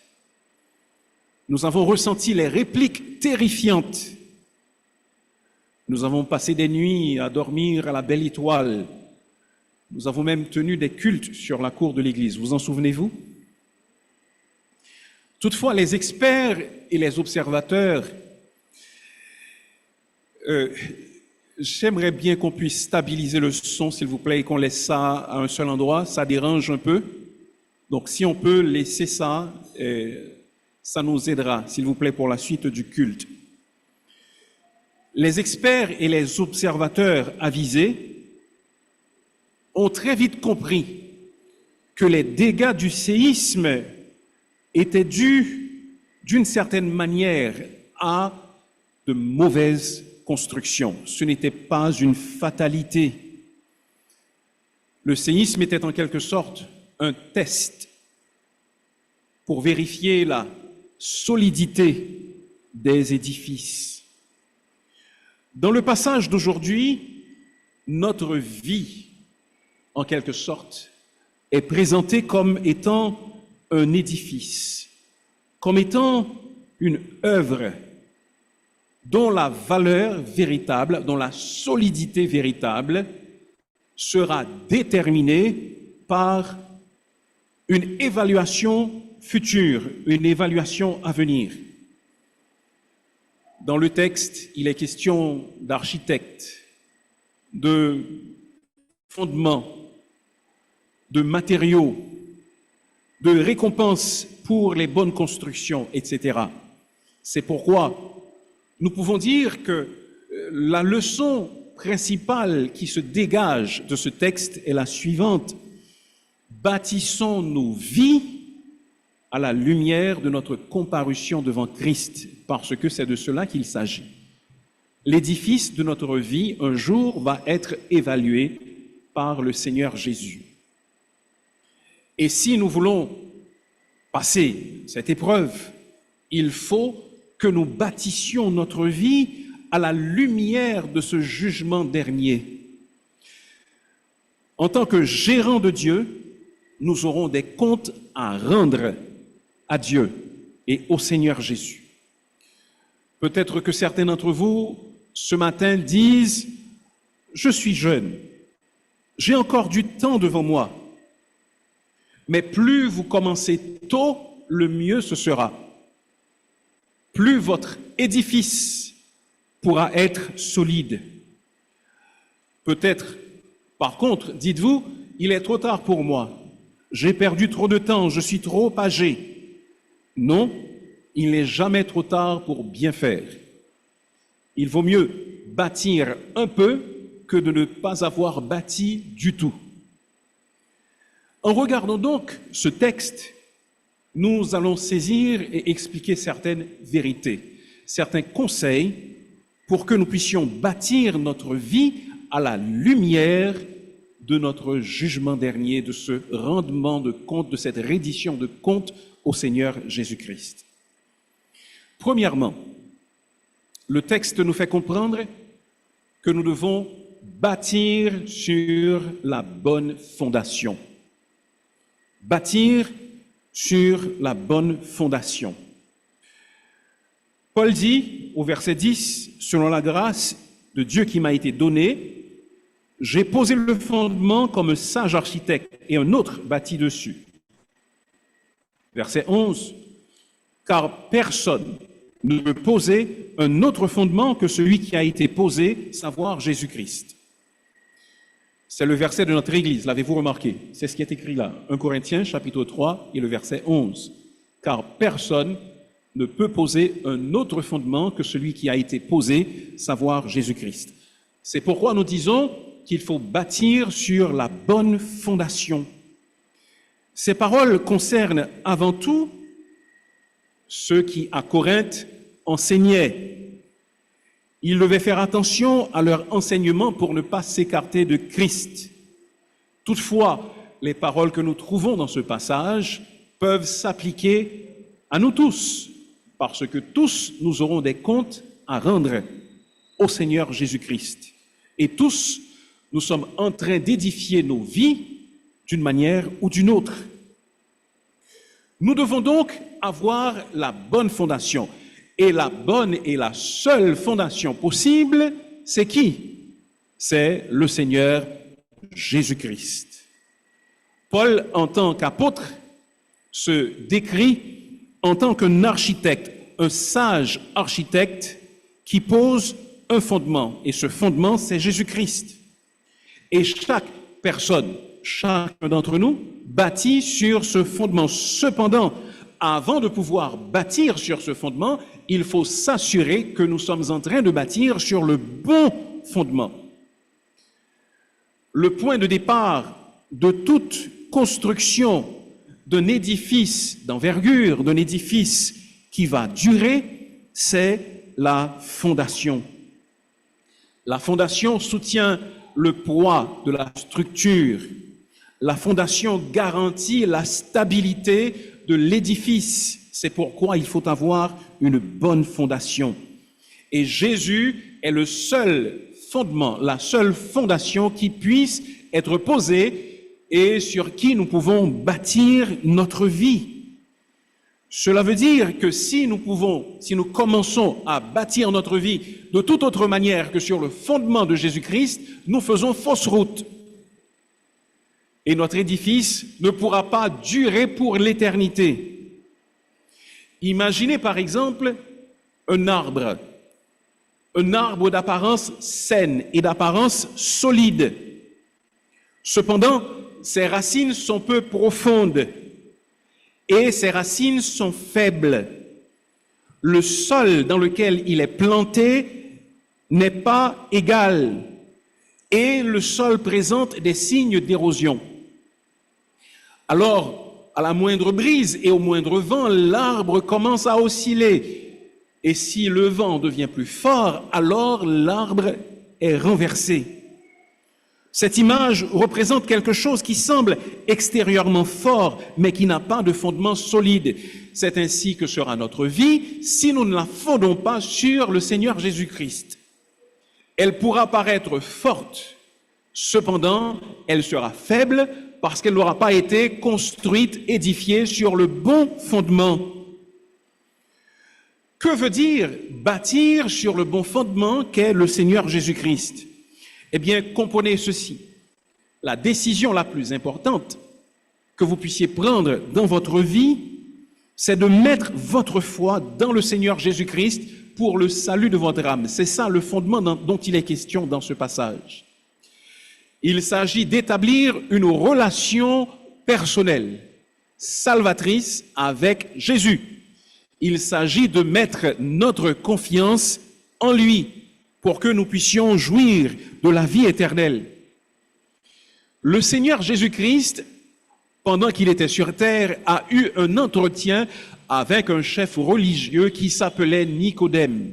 Nous avons ressenti les répliques terrifiantes. Nous avons passé des nuits à dormir à la belle étoile. Nous avons même tenu des cultes sur la cour de l'église. Vous en souvenez-vous? Toutefois, les experts et les observateurs, j'aimerais bien qu'on puisse stabiliser le son, s'il vous plaît, et qu'on laisse ça à un seul endroit. Ça dérange un peu. Donc, si on peut laisser ça, ça nous aidera, s'il vous plaît, pour la suite du culte. Les experts et les observateurs avisés ont très vite compris que les dégâts du séisme étaient dus, d'une certaine manière, à de mauvaises constructions. Ce n'était pas une fatalité. Le séisme était en quelque sorte un test pour vérifier la solidité des édifices. Dans le passage d'aujourd'hui, notre vie, en quelque sorte, est présentée comme étant un édifice, comme étant une œuvre dont la valeur véritable, dont la solidité véritable sera déterminée par une évaluation future, une évaluation à venir. Dans le texte, il est question d'architectes, de fondements, de matériaux, de récompenses pour les bonnes constructions, etc. C'est pourquoi nous pouvons dire que la leçon principale qui se dégage de ce texte est la suivante. Bâtissons nos vies à la lumière de notre comparution devant Christ, parce que c'est de cela qu'il s'agit. L'édifice de notre vie, un jour, va être évalué par le Seigneur Jésus. Et si nous voulons passer cette épreuve, il faut que nous bâtissions notre vie à la lumière de ce jugement dernier. En tant que gérants de Dieu, nous aurons des comptes à rendre à Dieu et au Seigneur Jésus. Peut-être que certains d'entre vous, ce matin, disent « Je suis jeune, j'ai encore du temps devant moi. » Mais plus vous commencez tôt, le mieux ce sera. Plus votre édifice pourra être solide. Peut-être, par contre, dites-vous, il est trop tard pour moi. J'ai perdu trop de temps, je suis trop âgé. Non, il n'est jamais trop tard pour bien faire. Il vaut mieux bâtir un peu que de ne pas avoir bâti du tout. En regardant donc ce texte, nous allons saisir et expliquer certaines vérités, certains conseils pour que nous puissions bâtir notre vie à la lumière de notre jugement dernier, de ce rendement de compte, de cette reddition de compte au Seigneur Jésus-Christ. Premièrement, le texte nous fait comprendre que nous devons bâtir sur la bonne fondation. Bâtir sur la bonne fondation. Paul dit au verset 10, « Selon la grâce de Dieu qui m'a été donnée, j'ai posé le fondement comme un sage architecte et un autre bâtit dessus. » Verset 11, « Car personne ne peut poser un autre fondement que celui qui a été posé, savoir Jésus-Christ. » C'est le verset de notre Église, l'avez-vous remarqué? C'est ce qui est écrit là, 1 Corinthiens chapitre 3 et le verset 11. « Car personne ne peut poser un autre fondement que celui qui a été posé, savoir Jésus-Christ. » C'est pourquoi nous disons qu'il faut bâtir sur la bonne fondation. Ces paroles concernent avant tout ceux qui, à Corinthe, enseignaient. Ils devaient faire attention à leur enseignement pour ne pas s'écarter de Christ. Toutefois, les paroles que nous trouvons dans ce passage peuvent s'appliquer à nous tous, parce que tous nous aurons des comptes à rendre au Seigneur Jésus-Christ. Et tous, nous sommes en train d'édifier nos vies d'une manière ou d'une autre. Nous devons donc avoir la bonne fondation. Et la bonne et la seule fondation possible, c'est qui? C'est le Seigneur Jésus-Christ. Paul, en tant qu'apôtre, se décrit en tant qu'un architecte, un sage architecte qui pose un fondement. Et ce fondement, c'est Jésus-Christ. Et chaque personne, chacun d'entre nous, bâtit sur ce fondement. Cependant, avant de pouvoir bâtir sur ce fondement, il faut s'assurer que nous sommes en train de bâtir sur le bon fondement. Le point de départ de toute construction d'un édifice d'envergure, d'un édifice qui va durer, c'est la fondation. La fondation soutient le poids de la structure. La fondation garantit la stabilité de l'édifice. C'est pourquoi il faut avoir une bonne fondation. Et Jésus est le seul fondement, la seule fondation qui puisse être posée et sur qui nous pouvons bâtir notre vie. Cela veut dire que si nous commençons à bâtir notre vie de toute autre manière que sur le fondement de Jésus-Christ, nous faisons fausse route. Et notre édifice ne pourra pas durer pour l'éternité. Imaginez par exemple un arbre d'apparence saine et d'apparence solide. Cependant, ses racines sont peu profondes et ses racines sont faibles. Le sol dans lequel il est planté n'est pas égal et le sol présente des signes d'érosion. Alors, à la moindre brise et au moindre vent, l'arbre commence à osciller. Et si le vent devient plus fort, alors l'arbre est renversé. Cette image représente quelque chose qui semble extérieurement fort, mais qui n'a pas de fondement solide. C'est ainsi que sera notre vie si nous ne la fondons pas sur le Seigneur Jésus-Christ. Elle pourra paraître forte, cependant, elle sera faible parce qu'elle n'aura pas été construite, édifiée sur le bon fondement. Que veut dire bâtir sur le bon fondement qu'est le Seigneur Jésus-Christ? Eh bien, comprenez ceci. La décision la plus importante que vous puissiez prendre dans votre vie, c'est de mettre votre foi dans le Seigneur Jésus-Christ pour le salut de votre âme. C'est ça le fondement dont il est question dans ce passage. Il s'agit d'établir une relation personnelle, salvatrice avec Jésus. Il s'agit de mettre notre confiance en lui pour que nous puissions jouir de la vie éternelle. Le Seigneur Jésus-Christ, pendant qu'il était sur terre, a eu un entretien avec un chef religieux qui s'appelait Nicodème.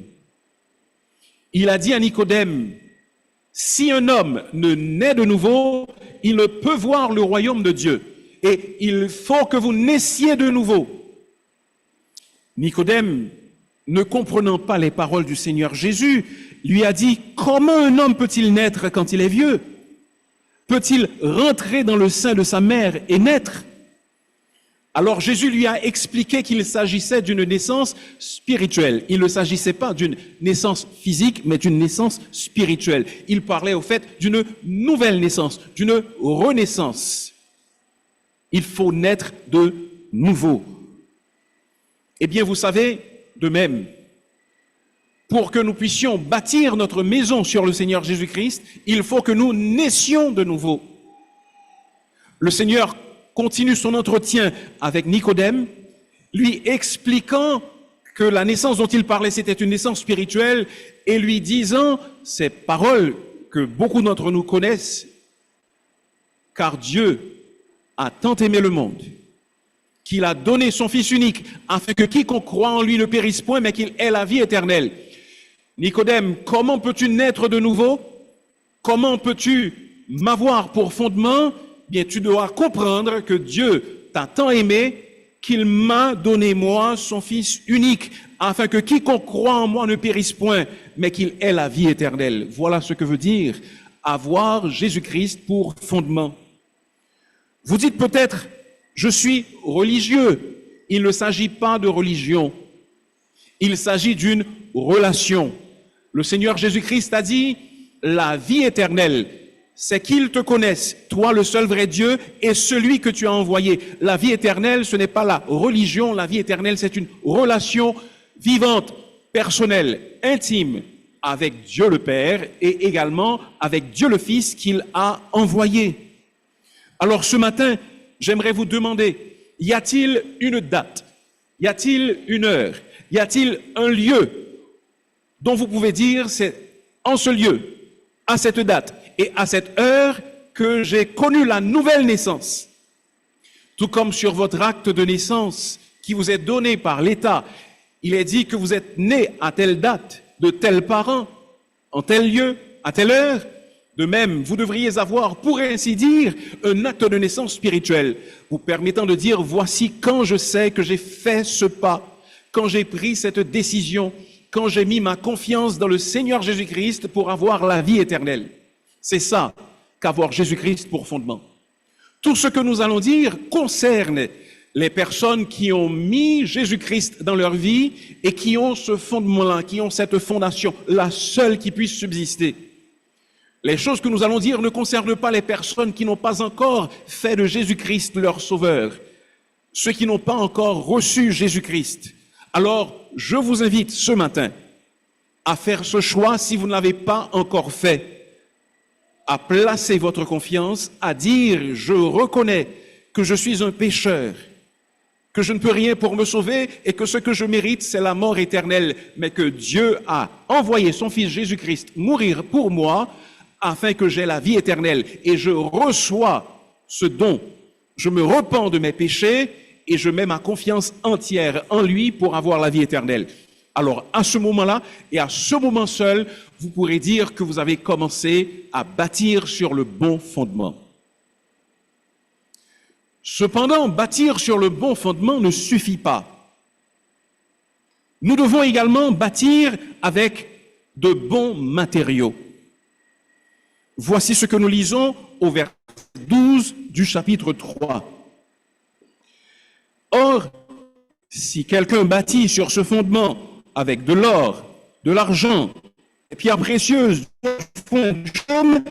Il a dit à Nicodème, « Si un homme ne naît de nouveau, il ne peut voir le royaume de Dieu. Et il faut que vous naissiez de nouveau. » Nicodème, ne comprenant pas les paroles du Seigneur Jésus, lui a dit, comment un homme peut-il naître quand il est vieux? Peut-il rentrer dans le sein de sa mère et naître? Alors Jésus lui a expliqué qu'il s'agissait d'une naissance spirituelle. Il ne s'agissait pas d'une naissance physique, mais d'une naissance spirituelle. Il parlait au fait d'une nouvelle naissance, d'une renaissance. Il faut naître de nouveau. Eh bien, vous savez, de même, pour que nous puissions bâtir notre maison sur le Seigneur Jésus-Christ, il faut que nous naissions de nouveau. Le Seigneur continue son entretien avec Nicodème, lui expliquant que la naissance dont il parlait, c'était une naissance spirituelle, et lui disant ces paroles que beaucoup d'entre nous connaissent, car Dieu a tant aimé le monde, qu'il a donné son Fils unique, afin que quiconque croit en lui ne périsse point, mais qu'il ait la vie éternelle. Nicodème, comment peux-tu naître de nouveau? Comment peux-tu m'avoir pour fondement? Bien, tu dois comprendre que Dieu t'a tant aimé qu'il m'a donné, moi, son Fils unique, afin que quiconque croit en moi ne périsse point, mais qu'il ait la vie éternelle. Voilà ce que veut dire avoir Jésus-Christ pour fondement. Vous dites peut-être, je suis religieux. Il ne s'agit pas de religion. Il s'agit d'une relation. Le Seigneur Jésus-Christ a dit, la vie éternelle, c'est qu'ils te connaissent, toi le seul vrai Dieu, et celui que tu as envoyé. La vie éternelle, ce n'est pas la religion, la vie éternelle, c'est une relation vivante, personnelle, intime, avec Dieu le Père et également avec Dieu le Fils qu'il a envoyé. Alors ce matin, j'aimerais vous demander, y a-t-il une date? Y a-t-il une heure? Y a-t-il un lieu dont vous pouvez dire, c'est en ce lieu, à cette date et à cette heure que j'ai connu la nouvelle naissance? Tout comme sur votre acte de naissance qui vous est donné par l'État, il est dit que vous êtes né à telle date, de tels parents, en tel lieu, à telle heure. De même, vous devriez avoir, pour ainsi dire, un acte de naissance spirituelle, vous permettant de dire, voici quand je sais que j'ai fait ce pas, quand j'ai pris cette décision, quand j'ai mis ma confiance dans le Seigneur Jésus-Christ pour avoir la vie éternelle. C'est ça qu'avoir Jésus-Christ pour fondement. Tout ce que nous allons dire concerne les personnes qui ont mis Jésus-Christ dans leur vie et qui ont ce fondement-là, qui ont cette fondation, la seule qui puisse subsister. Les choses que nous allons dire ne concernent pas les personnes qui n'ont pas encore fait de Jésus-Christ leur sauveur, ceux qui n'ont pas encore reçu Jésus-Christ. Alors, je vous invite ce matin à faire ce choix si vous ne l'avez pas encore fait, à placer votre confiance, à dire, je reconnais que je suis un pécheur, que je ne peux rien pour me sauver et que ce que je mérite, c'est la mort éternelle, mais que Dieu a envoyé son Fils Jésus-Christ mourir pour moi afin que j'aie la vie éternelle. Et je reçois ce don. Je me repens de mes péchés et je mets ma confiance entière en lui pour avoir la vie éternelle. Alors, à ce moment-là, et à ce moment seul, vous pourrez dire que vous avez commencé à bâtir sur le bon fondement. Cependant, bâtir sur le bon fondement ne suffit pas. Nous devons également bâtir avec de bons matériaux. Voici ce que nous lisons au verset 12 du chapitre 3. Or, si quelqu'un bâtit sur ce fondement avec de l'or, de l'argent, des pierres précieuses, du fond du chaume,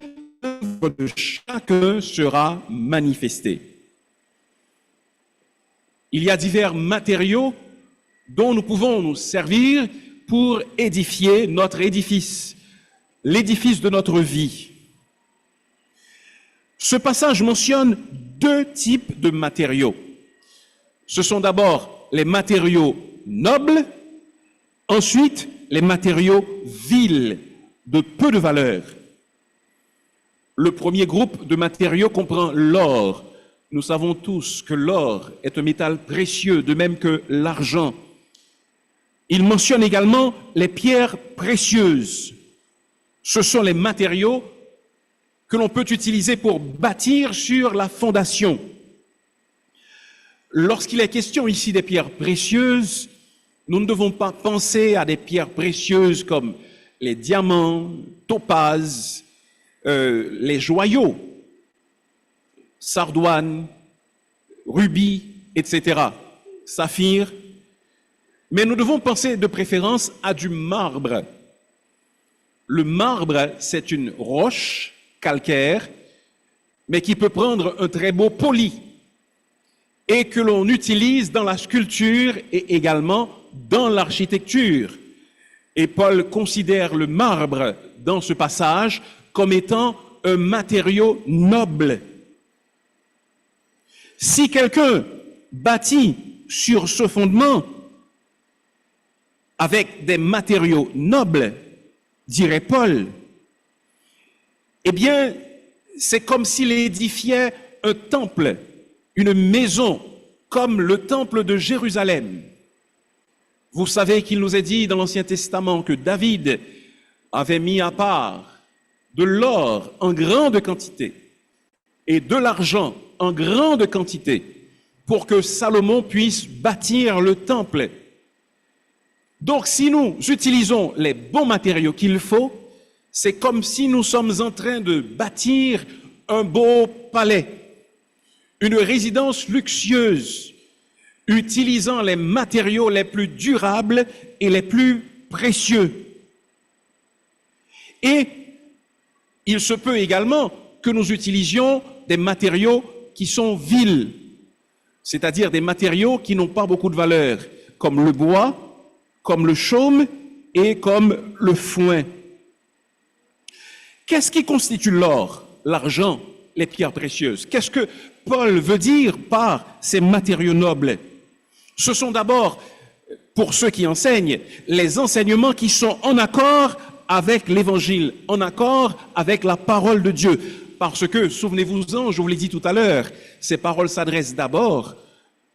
l'œuvre de chacun sera manifestée. Il y a divers matériaux dont nous pouvons nous servir pour édifier notre édifice, l'édifice de notre vie. Ce passage mentionne deux types de matériaux. Ce sont d'abord les matériaux nobles, ensuite les matériaux vils, de peu de valeur. Le premier groupe de matériaux comprend l'or. Nous savons tous que l'or est un métal précieux, de même que l'argent. Il mentionne également les pierres précieuses. Ce sont les matériaux que l'on peut utiliser pour bâtir sur la fondation. Lorsqu'il est question ici des pierres précieuses, Nous ne devons pas penser à des pierres précieuses comme les diamants, topazes, les joyaux, sardoine, rubis, etc., saphir. Mais nous devons penser de préférence à du marbre. Le marbre, c'est une roche calcaire, mais qui peut prendre un très beau poli et que l'on utilise dans la sculpture et également dans l'architecture. Et Paul considère le marbre dans ce passage comme étant un matériau noble. Si quelqu'un bâtit sur ce fondement avec des matériaux nobles, dirait Paul, eh bien, c'est comme s'il édifiait un temple, une maison, comme le temple de Jérusalem. Vous savez qu'il nous est dit dans l'Ancien Testament que David avait mis à part de l'or en grande quantité et de l'argent en grande quantité pour que Salomon puisse bâtir le temple. Donc, si nous utilisons les bons matériaux qu'il faut, c'est comme si nous sommes en train de bâtir un beau palais, une résidence luxueuse, utilisant les matériaux les plus durables et les plus précieux. Et il se peut également que nous utilisions des matériaux qui sont vils, c'est-à-dire des matériaux qui n'ont pas beaucoup de valeur, comme le bois, comme le chaume et comme le foin. Qu'est-ce qui constitue l'or, l'argent, les pierres précieuses? Qu'est-ce que Paul veut dire par ces matériaux nobles? Ce sont d'abord, pour ceux qui enseignent, les enseignements qui sont en accord avec l'Évangile, en accord avec la parole de Dieu. Parce que, souvenez-vous-en, je vous l'ai dit tout à l'heure, ces paroles s'adressent d'abord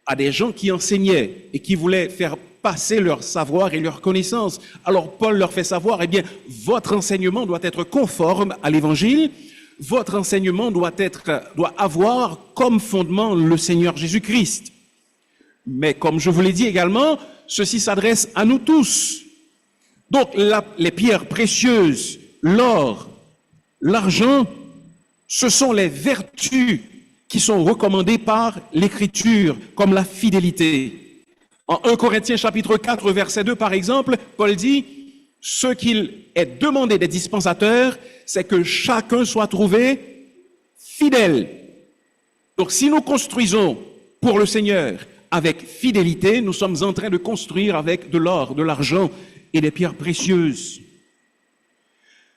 à des gens qui enseignaient et qui voulaient faire passer leur savoir et leur connaissance. Alors Paul leur fait savoir, eh bien, votre enseignement doit être conforme à l'Évangile, votre enseignement doit avoir comme fondement le Seigneur Jésus-Christ. Mais comme je vous l'ai dit également, ceci s'adresse à nous tous. Donc les pierres précieuses, l'or, l'argent, ce sont les vertus qui sont recommandées par l'Écriture, comme la fidélité. En 1 Corinthiens chapitre 4, verset 2, par exemple, Paul dit, « Ce qu'il est demandé des dispensateurs, c'est que chacun soit trouvé fidèle. » Donc si nous construisons pour le Seigneur avec fidélité, nous sommes en train de construire avec de l'or, de l'argent et des pierres précieuses.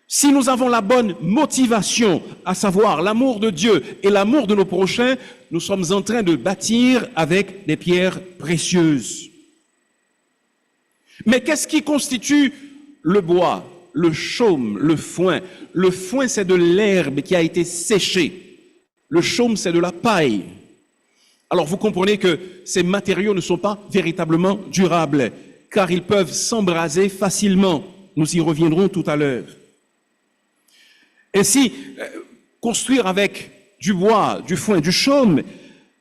Si nous avons la bonne motivation, à savoir l'amour de Dieu et l'amour de nos prochains, nous sommes en train de bâtir avec des pierres précieuses. Mais qu'est-ce qui constitue le bois, le chaume, le foin? Le foin, c'est de l'herbe qui a été séchée. Le chaume, c'est de la paille. Alors vous comprenez que ces matériaux ne sont pas véritablement durables, car ils peuvent s'embraser facilement. Nous y reviendrons tout à l'heure. Ainsi, construire avec du bois, du foin, du chaume,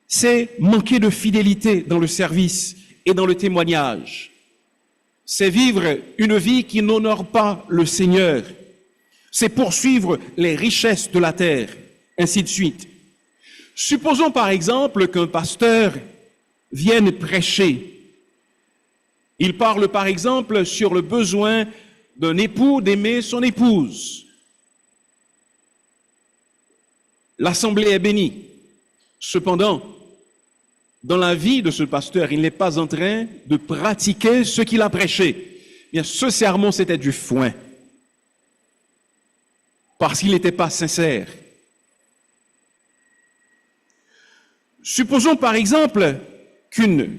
c'est manquer de fidélité dans le service et dans le témoignage. C'est vivre une vie qui n'honore pas le Seigneur. C'est poursuivre les richesses de la terre, ainsi de suite. Supposons par exemple qu'un pasteur vienne prêcher. Il parle par exemple sur le besoin d'un époux d'aimer son épouse. L'assemblée est bénie. Cependant, dans la vie de ce pasteur, il n'est pas en train de pratiquer ce qu'il a prêché. Bien, ce sermon, c'était du foin. Parce qu'il n'était pas sincère. Supposons par exemple qu'une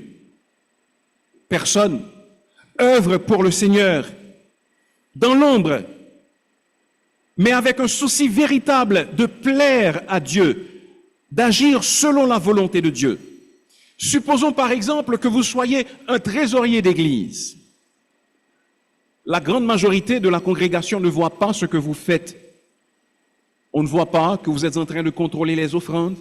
personne œuvre pour le Seigneur dans l'ombre, mais avec un souci véritable de plaire à Dieu, d'agir selon la volonté de Dieu. Supposons par exemple que vous soyez un trésorier d'église. La grande majorité de la congrégation ne voit pas ce que vous faites. On ne voit pas que vous êtes en train de contrôler les offrandes.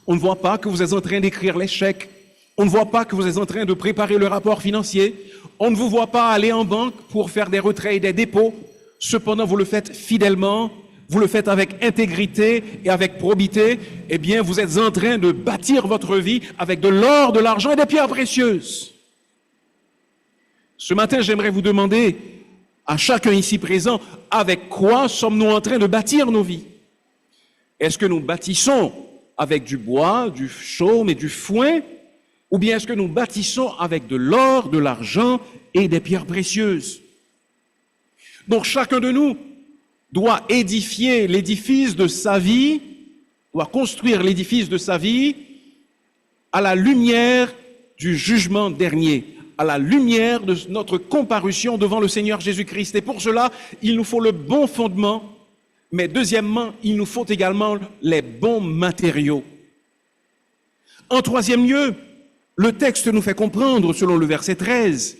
On ne voit pas que vous êtes en train d'écrire les chèques. On ne voit pas que vous êtes en train de préparer le rapport financier. On ne vous voit pas aller en banque pour faire des retraits et des dépôts. Cependant, vous le faites fidèlement, vous le faites avec intégrité et avec probité. Eh bien, vous êtes en train de bâtir votre vie avec de l'or, de l'argent et des pierres précieuses. Ce matin, j'aimerais vous demander à chacun ici présent, avec quoi sommes-nous en train de bâtir nos vies? Est-ce que nous bâtissons avec du bois, du chaume et du foin? Ou bien est-ce que nous bâtissons avec de l'or, de l'argent et des pierres précieuses? Donc chacun de nous doit édifier l'édifice de sa vie, doit construire l'édifice de sa vie à la lumière du jugement dernier, à la lumière de notre comparution devant le Seigneur Jésus-Christ. Et pour cela, il nous faut le bon fondement, mais deuxièmement, il nous faut également les bons matériaux. En troisième lieu, le texte nous fait comprendre, selon le verset 13,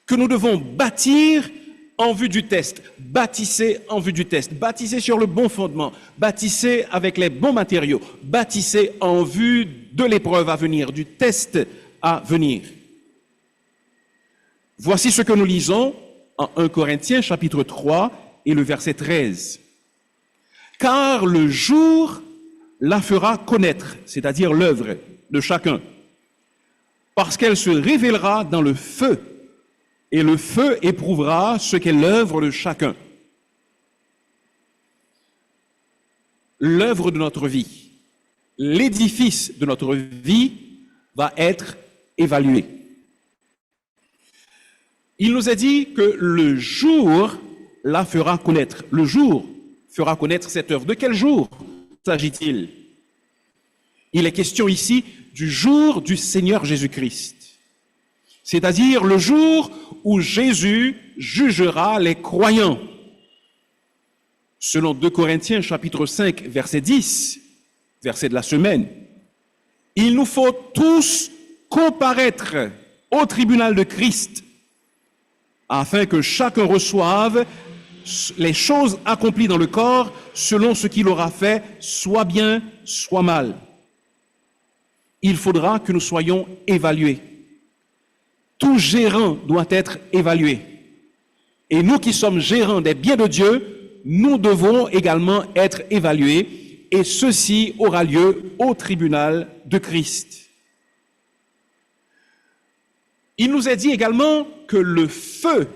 que nous devons bâtir en vue du test. Bâtissez en vue du test. Bâtissez sur le bon fondement. Bâtissez avec les bons matériaux. Bâtissez en vue de l'épreuve à venir, du test à venir. Voici ce que nous lisons en 1 Corinthiens chapitre 3 et le verset 13. Car le jour la fera connaître, c'est-à-dire l'œuvre de chacun, parce qu'elle se révélera dans le feu, et le feu éprouvera ce qu'est l'œuvre de chacun. L'œuvre de notre vie, l'édifice de notre vie va être évalué. Il nous a dit que le jour la fera connaître. Le jour fera connaître cette œuvre. De quel jour s'agit-il? Il est question ici du jour du Seigneur Jésus-Christ. C'est-à-dire le jour où Jésus jugera les croyants. Selon 2 Corinthiens chapitre 5, verset 10, verset de la semaine, il nous faut tous comparaître au tribunal de Christ afin que chacun reçoive les choses accomplies dans le corps selon ce qu'il aura fait, soit bien, soit mal. Il faudra que nous soyons évalués. Tout gérant doit être évalué. Et nous qui sommes gérants des biens de Dieu, nous devons également être évalués, et ceci aura lieu au tribunal de Christ. Il nous est dit également que le feu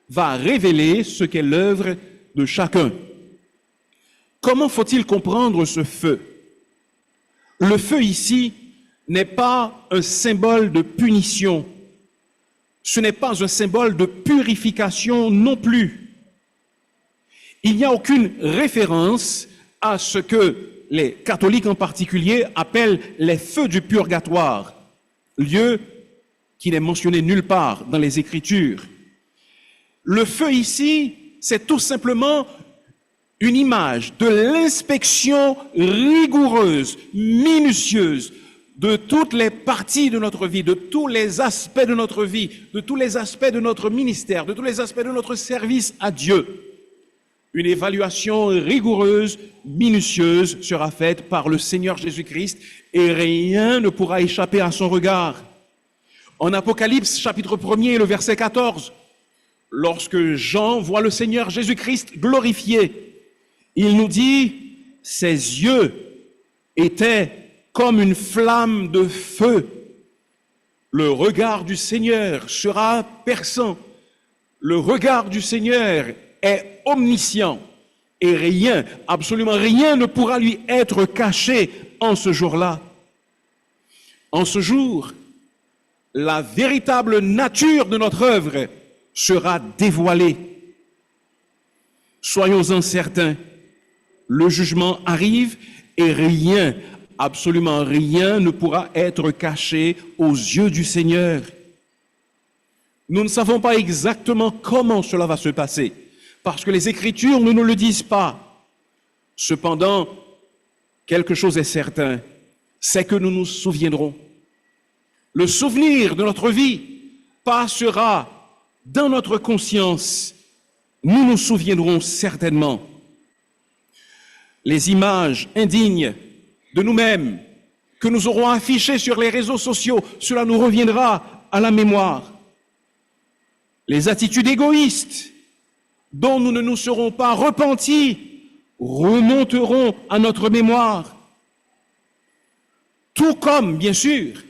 va révéler ce qu'est l'œuvre de chacun. Comment faut-il comprendre ce feu? Le feu ici n'est pas un symbole de punition. Ce n'est pas un symbole de purification non plus. Il n'y a aucune référence à ce que les catholiques en particulier appellent les feux du purgatoire, lieu qui n'est mentionné nulle part dans les Écritures. Le feu ici, c'est tout simplement une image de l'inspection rigoureuse, minutieuse, de toutes les parties de notre vie, de tous les aspects de notre vie, de tous les aspects de notre ministère, de tous les aspects de notre service à Dieu. Une évaluation rigoureuse, minutieuse sera faite par le Seigneur Jésus-Christ et rien ne pourra échapper à son regard. En Apocalypse, chapitre 1er, le verset 14, lorsque Jean voit le Seigneur Jésus-Christ glorifié, il nous dit, ses yeux étaient comme une flamme de feu. Le regard du Seigneur sera perçant. Le regard du Seigneur est omniscient et rien, absolument rien ne pourra lui être caché en ce jour-là. En ce jour, la véritable nature de notre œuvre sera dévoilée. Soyons-en certains, le jugement arrive et rien, absolument rien ne pourra être caché aux yeux du Seigneur. Nous ne savons pas exactement comment cela va se passer, parce que les Écritures ne nous le disent pas. Cependant, quelque chose est certain, c'est que nous nous souviendrons. Le souvenir de notre vie passera dans notre conscience. Nous nous souviendrons certainement. Les images indignes de nous-mêmes que nous aurons affichées sur les réseaux sociaux, cela nous reviendra à la mémoire. les attitudes égoïstes dont nous ne nous serons pas repentis remonteront à notre mémoire. Tout comme, bien sûr,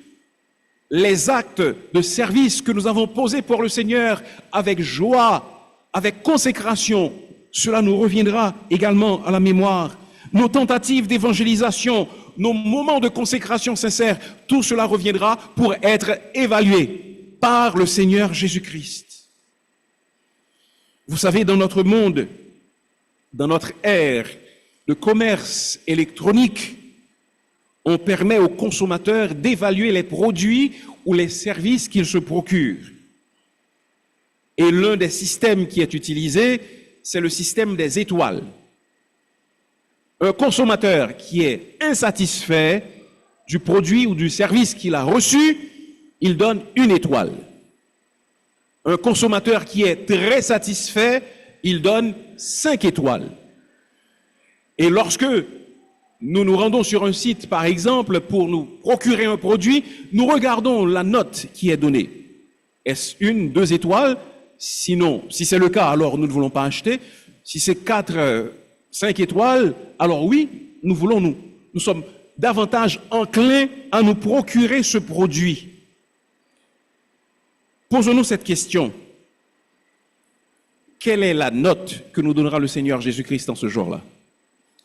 les actes de service que nous avons posés pour le Seigneur avec joie, avec consécration, cela nous reviendra également à la mémoire. Nos tentatives d'évangélisation, nos moments de consécration sincère, tout cela reviendra pour être évalué par le Seigneur Jésus-Christ. Vous savez, dans notre monde, dans notre ère de commerce électronique, on permet aux consommateurs d'évaluer les produits ou les services qu'ils se procurent. Et l'un des systèmes qui est utilisé, c'est le système des étoiles. Un consommateur qui est insatisfait du produit ou du service qu'il a reçu, il donne 1 étoile. Un consommateur qui est très satisfait, il donne 5 étoiles. Et lorsque nous nous rendons sur un site, par exemple, pour nous procurer un produit, nous regardons la note qui est donnée. Est-ce 1, 2 étoiles? Sinon, si c'est le cas, alors nous ne voulons pas acheter. Si c'est 4, 5 étoiles, alors oui, nous sommes davantage enclins à nous procurer ce produit. Posons-nous cette question. Quelle est la note que nous donnera le Seigneur Jésus-Christ en ce jour-là?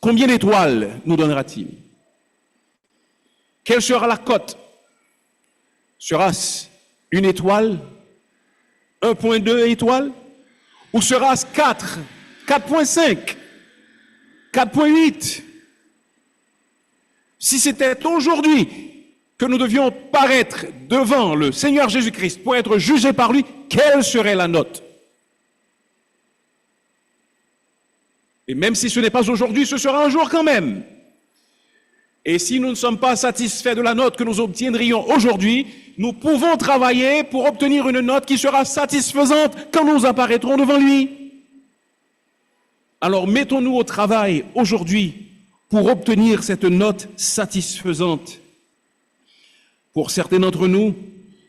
Combien d'étoiles nous donnera-t-il? Quelle sera la cote? Sera-ce 1 étoile? 1,2 étoiles? Ou sera-ce 4? 4,5? 4,8? Si c'était aujourd'hui que nous devions paraître devant le Seigneur Jésus-Christ pour être jugés par lui, quelle serait la note? Et même si ce n'est pas aujourd'hui, ce sera un jour quand même. Et si nous ne sommes pas satisfaits de la note que nous obtiendrions aujourd'hui, nous pouvons travailler pour obtenir une note qui sera satisfaisante quand nous apparaîtrons devant lui. Alors mettons-nous au travail aujourd'hui pour obtenir cette note satisfaisante. Pour certains d'entre nous,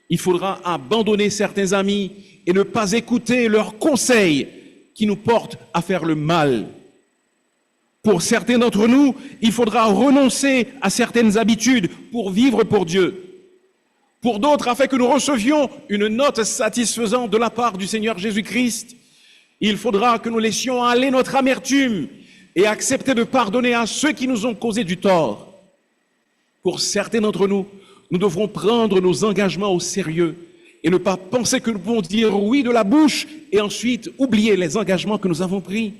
il faudra abandonner certains amis et ne pas écouter leurs conseils qui nous portent à faire le mal. Pour certains d'entre nous, il faudra renoncer à certaines habitudes pour vivre pour Dieu. Pour d'autres, afin que nous recevions une note satisfaisante de la part du Seigneur Jésus-Christ, il faudra que nous laissions aller notre amertume et accepter de pardonner à ceux qui nous ont causé du tort. Pour certains d'entre nous, nous devrons prendre nos engagements au sérieux et ne pas penser que nous pouvons dire oui de la bouche et ensuite oublier les engagements que nous avons pris.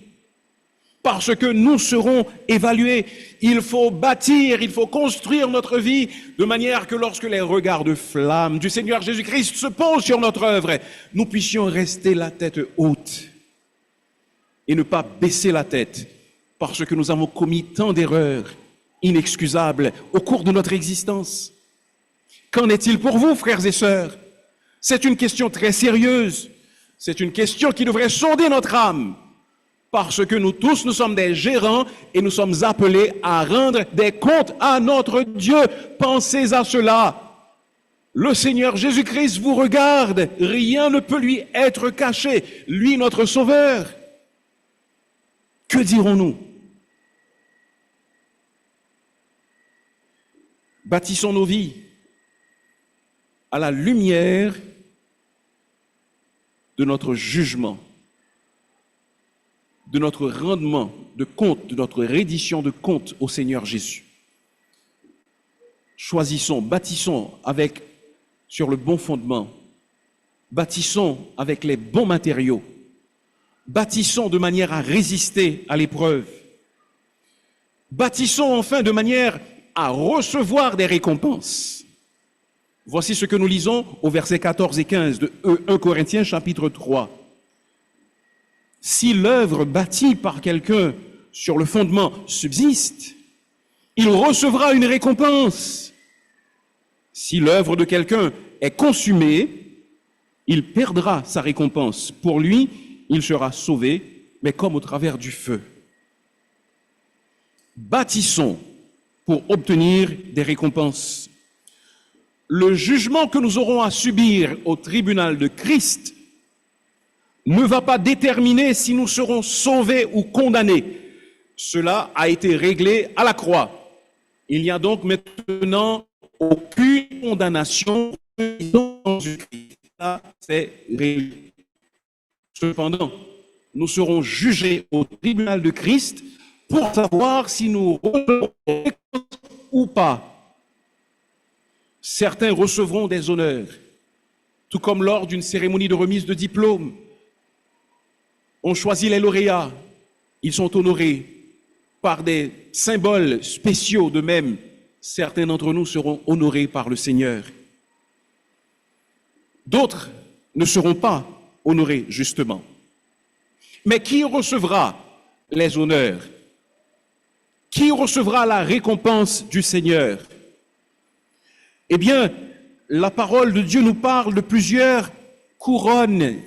Parce que nous serons évalués. Il faut bâtir, il faut construire notre vie de manière que lorsque les regards de flamme du Seigneur Jésus-Christ se posent sur notre œuvre, nous puissions rester la tête haute et ne pas baisser la tête parce que nous avons commis tant d'erreurs inexcusables au cours de notre existence. Qu'en est-il pour vous, frères et sœurs? C'est une question très sérieuse. C'est une question qui devrait sonder notre âme. Parce que nous tous, nous sommes des gérants et nous sommes appelés à rendre des comptes à notre Dieu. Pensez à cela. Le Seigneur Jésus-Christ vous regarde. Rien ne peut lui être caché. Lui, notre Sauveur. Que dirons-nous? Bâtissons nos vies à la lumière de notre jugement, de notre rendement de compte, de notre reddition de compte au Seigneur Jésus. Choisissons, bâtissons sur le bon fondement, bâtissons avec les bons matériaux, bâtissons de manière à résister à l'épreuve, bâtissons enfin de manière à recevoir des récompenses. Voici ce que nous lisons au verset 14 et 15 de 1 Corinthiens chapitre 3. Si l'œuvre bâtie par quelqu'un sur le fondement subsiste, il recevra une récompense. Si l'œuvre de quelqu'un est consumée, il perdra sa récompense. Pour lui, il sera sauvé, mais comme au travers du feu. Bâtissons pour obtenir des récompenses. Le jugement que nous aurons à subir au tribunal de Christ ne va pas déterminer si nous serons sauvés ou condamnés. Cela a été réglé à la croix. Il n'y a donc maintenant aucune condamnation dans Jésus-Christ. Ça, c'est réglé. Cependant, nous serons jugés au tribunal de Christ pour savoir si nous recevrons ou pas. Certains recevront des honneurs, tout comme lors d'une cérémonie de remise de diplôme. On choisit les lauréats, ils sont honorés par des symboles spéciaux. De même, certains d'entre nous seront honorés par le Seigneur. D'autres ne seront pas honorés, justement. Mais qui recevra les honneurs? Qui recevra la récompense du Seigneur? Eh bien, la parole de Dieu nous parle de plusieurs couronnes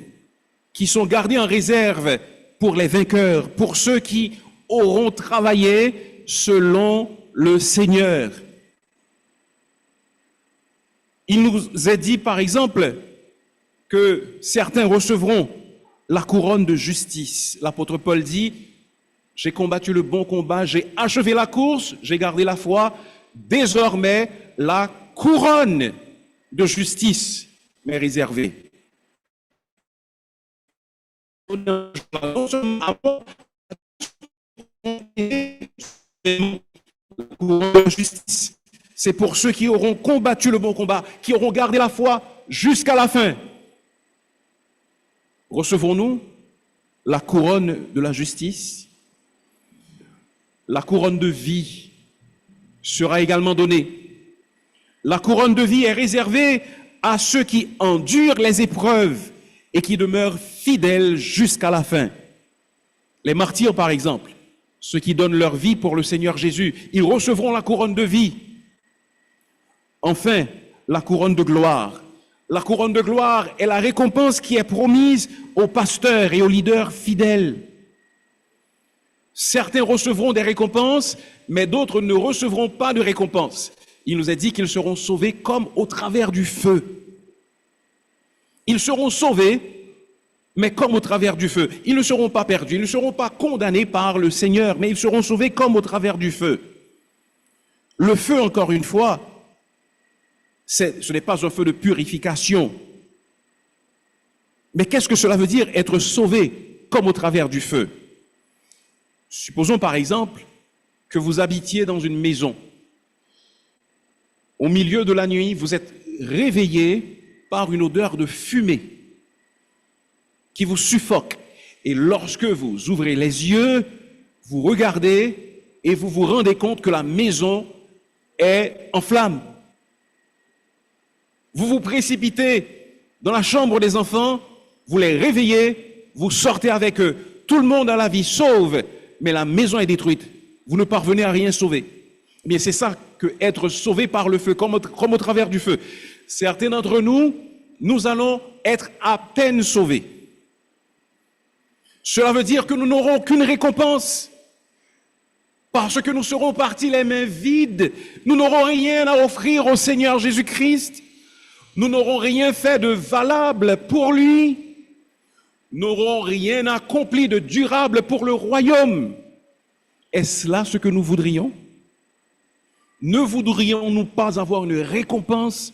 qui sont gardées en réserve pour les vainqueurs, pour ceux qui auront travaillé selon le Seigneur. Il nous est dit, par exemple, que certains recevront la couronne de justice. L'apôtre Paul dit, « J'ai combattu le bon combat, j'ai achevé la course, j'ai gardé la foi. Désormais, la couronne de justice m'est réservée. » C'est pour ceux qui auront combattu le bon combat, qui auront gardé la foi jusqu'à la fin. Recevons-nous la couronne de la justice? La couronne de vie sera également donnée. La couronne de vie est réservée à ceux qui endurent les épreuves et qui demeurent fidèles jusqu'à la fin. Les martyrs, par exemple, ceux qui donnent leur vie pour le Seigneur Jésus, ils recevront la couronne de vie. Enfin, la couronne de gloire. La couronne de gloire est la récompense qui est promise aux pasteurs et aux leaders fidèles. Certains recevront des récompenses, mais d'autres ne recevront pas de récompense. Il nous est dit qu'ils seront sauvés comme au travers du feu. Ils seront sauvés, mais comme au travers du feu. Ils ne seront pas perdus, ils ne seront pas condamnés par le Seigneur, mais ils seront sauvés comme au travers du feu. Le feu, encore une fois, ce n'est pas un feu de purification. Mais qu'est-ce que cela veut dire, être sauvé comme au travers du feu? Supposons par exemple que vous habitiez dans une maison. Au milieu de la nuit, vous êtes réveillé par une odeur de fumée qui vous suffoque. Et lorsque vous ouvrez les yeux, vous regardez et vous vous rendez compte que la maison est en flammes. Vous vous précipitez dans la chambre des enfants, vous les réveillez, vous sortez avec eux. Tout le monde a la vie sauve, mais la maison est détruite. Vous ne parvenez à rien sauver. Eh bien, c'est ça que être sauvé par le feu, comme au travers du feu. Certains d'entre nous, nous allons être à peine sauvés. Cela veut dire que nous n'aurons aucune récompense, parce que nous serons partis les mains vides. Nous n'aurons rien à offrir au Seigneur Jésus-Christ. Nous n'aurons rien fait de valable pour lui. Nous n'aurons rien accompli de durable pour le royaume. Est-ce là ce que nous voudrions? Ne voudrions-nous pas avoir une récompense?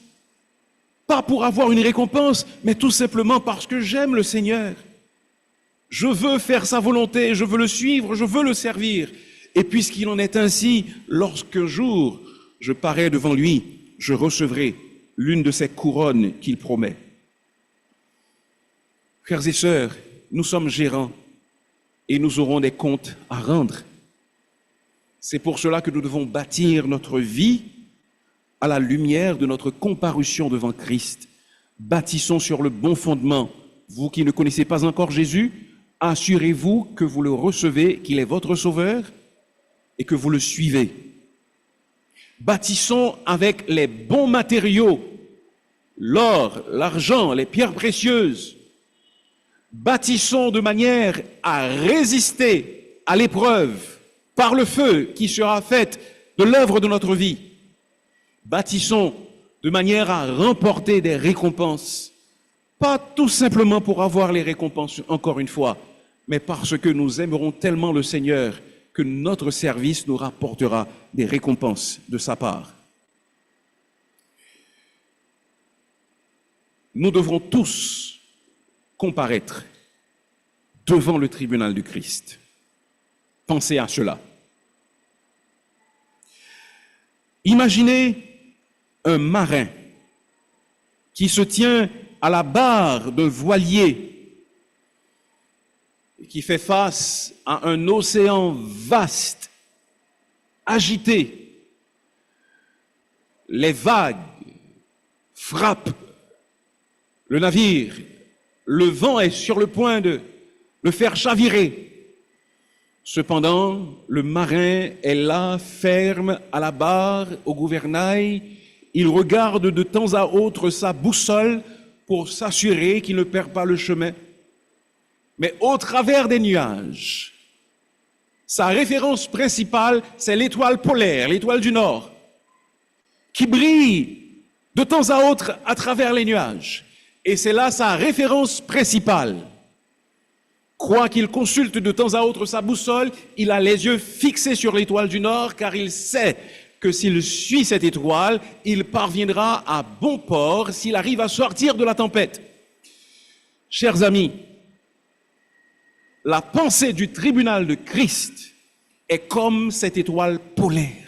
Pas pour avoir une récompense, mais tout simplement parce que j'aime le Seigneur. Je veux faire sa volonté, je veux le suivre, je veux le servir. Et puisqu'il en est ainsi, lorsqu'un jour je parais devant lui, je recevrai l'une de ces couronnes qu'il promet. Frères et sœurs, nous sommes gérants et nous aurons des comptes à rendre. C'est pour cela que nous devons bâtir notre vie à la lumière de notre comparution devant Christ. Bâtissons sur le bon fondement. Vous qui ne connaissez pas encore Jésus, assurez-vous que vous le recevez, qu'il est votre sauveur et que vous le suivez. Bâtissons avec les bons matériaux, l'or, l'argent, les pierres précieuses. Bâtissons de manière à résister à l'épreuve par le feu qui sera faite de l'œuvre de notre vie. Bâtissons de manière à remporter des récompenses Pas tout simplement pour avoir les récompenses, encore une fois, mais parce que nous aimerons tellement le Seigneur que notre service nous rapportera des récompenses de sa part. Nous devrons tous comparaître devant le tribunal du Christ. Pensez à cela. Imaginez un marin qui se tient à la barre d'un voilier et qui fait face à un océan vaste, agité. Les vagues frappent le navire, le vent est sur le point de le faire chavirer. Cependant, le marin est là, ferme, à la barre, au gouvernail. Il regarde de temps à autre sa boussole pour s'assurer qu'il ne perd pas le chemin. Mais au travers des nuages, sa référence principale, c'est l'étoile polaire, l'étoile du Nord, qui brille de temps à autre à travers les nuages. Et c'est là sa référence principale. Quoi qu'il consulte de temps à autre sa boussole, il a les yeux fixés sur l'étoile du Nord, car il sait que s'il suit cette étoile, il parviendra à bon port s'il arrive à sortir de la tempête. Chers amis, la pensée du tribunal de Christ est comme cette étoile polaire.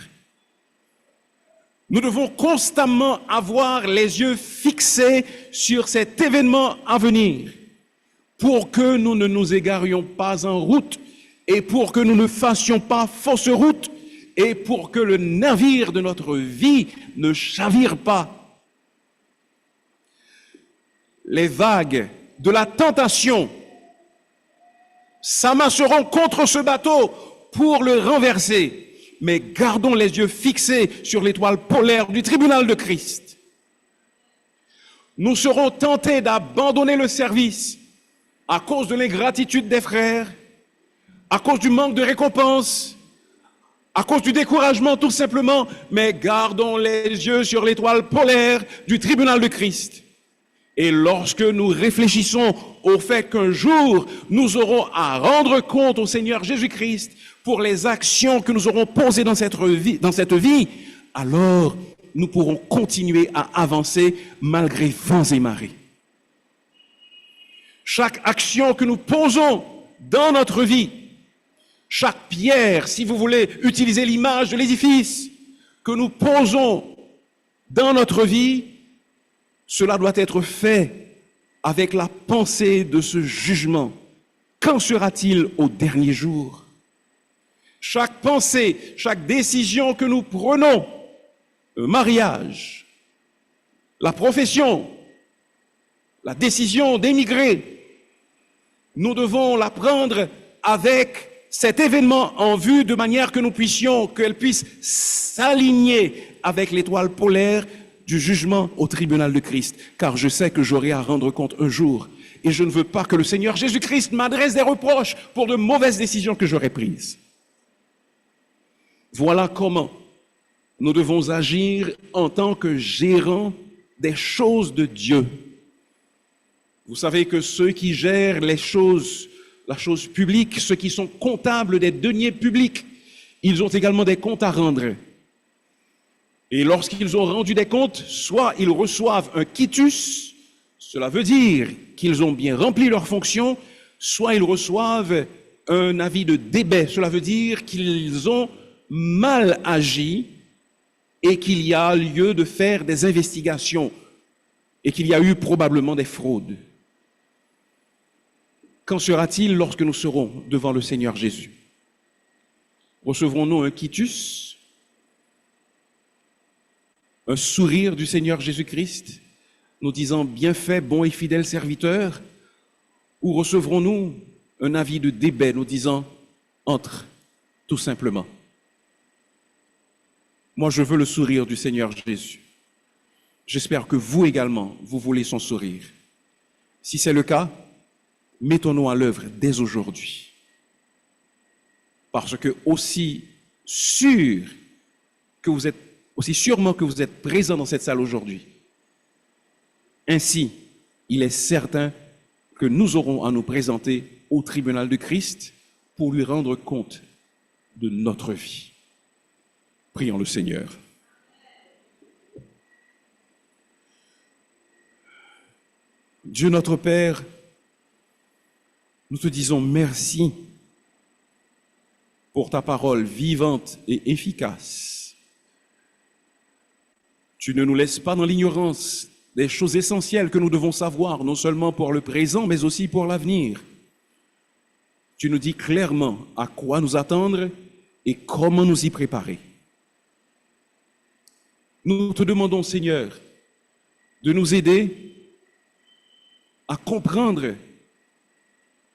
Nous devons constamment avoir les yeux fixés sur cet événement à venir pour que nous ne nous égarions pas en route et pour que nous ne fassions pas fausse route et pour que le navire de notre vie ne chavire pas. Les vagues de la tentation s'amasseront contre ce bateau pour le renverser. Mais gardons les yeux fixés sur l'étoile polaire du tribunal de Christ. Nous serons tentés d'abandonner le service à cause de l'ingratitude des frères, à cause du manque de récompense, à cause du découragement tout simplement, mais gardons les yeux sur l'étoile polaire du tribunal de Christ. Et lorsque nous réfléchissons au fait qu'un jour, nous aurons à rendre compte au Seigneur Jésus-Christ pour les actions que nous aurons posées dans cette vie, alors nous pourrons continuer à avancer malgré vents et marées. Chaque action que nous posons dans notre vie, chaque pierre, si vous voulez utiliser l'image de l'édifice, que nous posons dans notre vie, cela doit être fait avec la pensée de ce jugement. Qu'en sera-t-il au dernier jour? Chaque pensée, chaque décision que nous prenons, le mariage, la profession, la décision d'émigrer, nous devons la prendre avec cet événement en vue de manière que nous puissions, qu'elle puisse s'aligner avec l'étoile polaire du jugement au tribunal de Christ, car je sais que j'aurai à rendre compte un jour et je ne veux pas que le Seigneur Jésus-Christ m'adresse des reproches pour de mauvaises décisions que j'aurai prises. Voilà comment nous devons agir en tant que gérants des choses de Dieu. Vous savez que ceux qui gèrent la chose publique, ceux qui sont comptables des deniers publics, ils ont également des comptes à rendre. Et lorsqu'ils ont rendu des comptes, soit ils reçoivent un quitus, cela veut dire qu'ils ont bien rempli leur fonction, soit ils reçoivent un avis de débet, cela veut dire qu'ils ont mal agi et qu'il y a lieu de faire des investigations et qu'il y a eu probablement des fraudes. Qu'en sera-t-il lorsque nous serons devant le Seigneur Jésus? Recevrons-nous un quitus, un sourire du Seigneur Jésus-Christ, nous disant « Bien fait, bon et fidèle serviteur », ou recevrons-nous un avis de débet nous disant « Entre », tout simplement. Moi, je veux le sourire du Seigneur Jésus. J'espère que vous également, vous voulez son sourire. Si c'est le cas, mettons-nous à l'œuvre dès aujourd'hui. Parce que aussi sûrement que vous êtes présents dans cette salle aujourd'hui, ainsi il est certain que nous aurons à nous présenter au tribunal de Christ pour lui rendre compte de notre vie. Prions le Seigneur. Dieu notre Père, nous te disons merci pour ta parole vivante et efficace. Tu ne nous laisses pas dans l'ignorance des choses essentielles que nous devons savoir, non seulement pour le présent, mais aussi pour l'avenir. Tu nous dis clairement à quoi nous attendre et comment nous y préparer. Nous te demandons, Seigneur, de nous aider à comprendre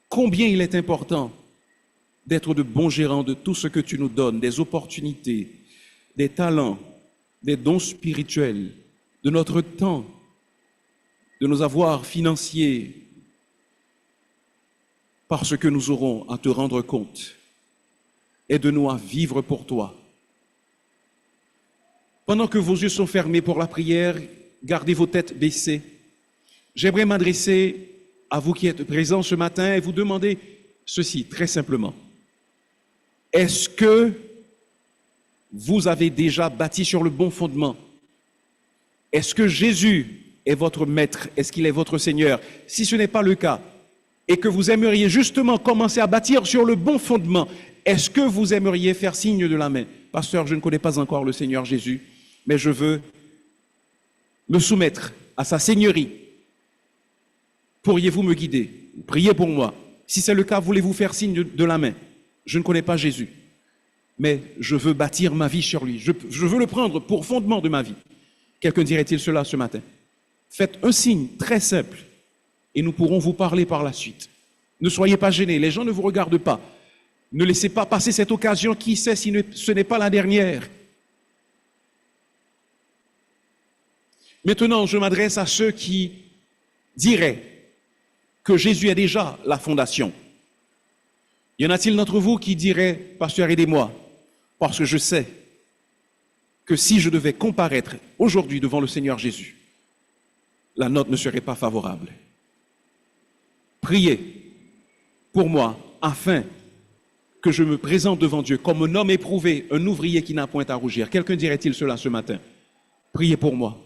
combien il est important d'être de bons gérants de tout ce que tu nous donnes, des opportunités, des talents, des dons spirituels, de notre temps, de nos avoirs financiers, parce que nous aurons à te rendre compte. Aide-nous à vivre pour toi. Pendant que vos yeux sont fermés pour la prière, gardez vos têtes baissées. J'aimerais m'adresser à vous qui êtes présents ce matin et vous demander ceci très simplement. Est-ce que vous avez déjà bâti sur le bon fondement? Est-ce que Jésus est votre maître? Est-ce qu'il est votre Seigneur? Si ce n'est pas le cas, et que vous aimeriez justement commencer à bâtir sur le bon fondement, est-ce que vous aimeriez faire signe de la main? Pasteur, je ne connais pas encore le Seigneur Jésus, mais je veux me soumettre à sa seigneurie. Pourriez-vous me guider? Priez pour moi. Si c'est le cas, voulez-vous faire signe de la main? Je ne connais pas Jésus, mais je veux bâtir ma vie sur lui. Je veux le prendre pour fondement de ma vie. Quelqu'un dirait-il cela ce matin? Faites un signe très simple et nous pourrons vous parler par la suite. Ne soyez pas gênés, les gens ne vous regardent pas. Ne laissez pas passer cette occasion, qui sait si ce n'est pas la dernière. Maintenant, je m'adresse à ceux qui diraient que Jésus est déjà la fondation. Y en a-t-il d'entre vous qui diraient, pasteur, aidez-moi, parce que je sais que si je devais comparaître aujourd'hui devant le Seigneur Jésus, la note ne serait pas favorable. Priez pour moi afin que je me présente devant Dieu comme un homme éprouvé, un ouvrier qui n'a point à rougir. Quelqu'un dirait-il cela ce matin? Priez pour moi,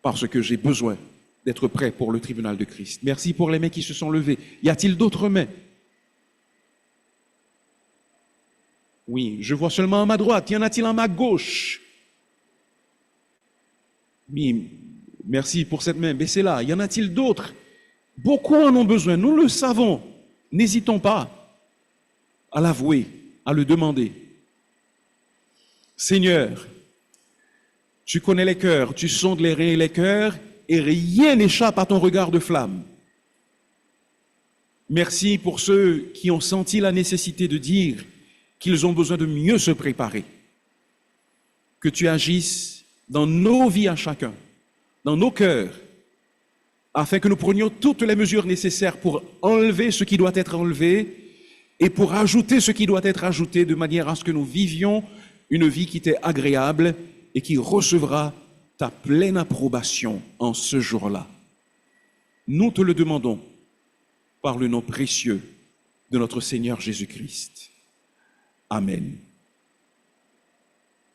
parce que j'ai besoin d'être prêt pour le tribunal de Christ. Merci pour les mains qui se sont levées. Y a-t-il d'autres mains? Oui, je vois seulement à ma droite. Y en a-t-il à ma gauche? Oui, merci pour cette main. Baissez-la. Y en a-t-il d'autres? Beaucoup en ont besoin. Nous le savons. N'hésitons pas à l'avouer, à le demander. Seigneur, tu connais les cœurs, tu sondes les reins et les cœurs, et rien n'échappe à ton regard de flamme. Merci pour ceux qui ont senti la nécessité de dire qu'ils ont besoin de mieux se préparer. Que tu agisses dans nos vies à chacun, dans nos cœurs, afin que nous prenions toutes les mesures nécessaires pour enlever ce qui doit être enlevé et pour ajouter ce qui doit être ajouté, de manière à ce que nous vivions une vie qui t'est agréable et qui recevra ta pleine approbation en ce jour-là. Nous te le demandons par le nom précieux de notre Seigneur Jésus-Christ. Amen.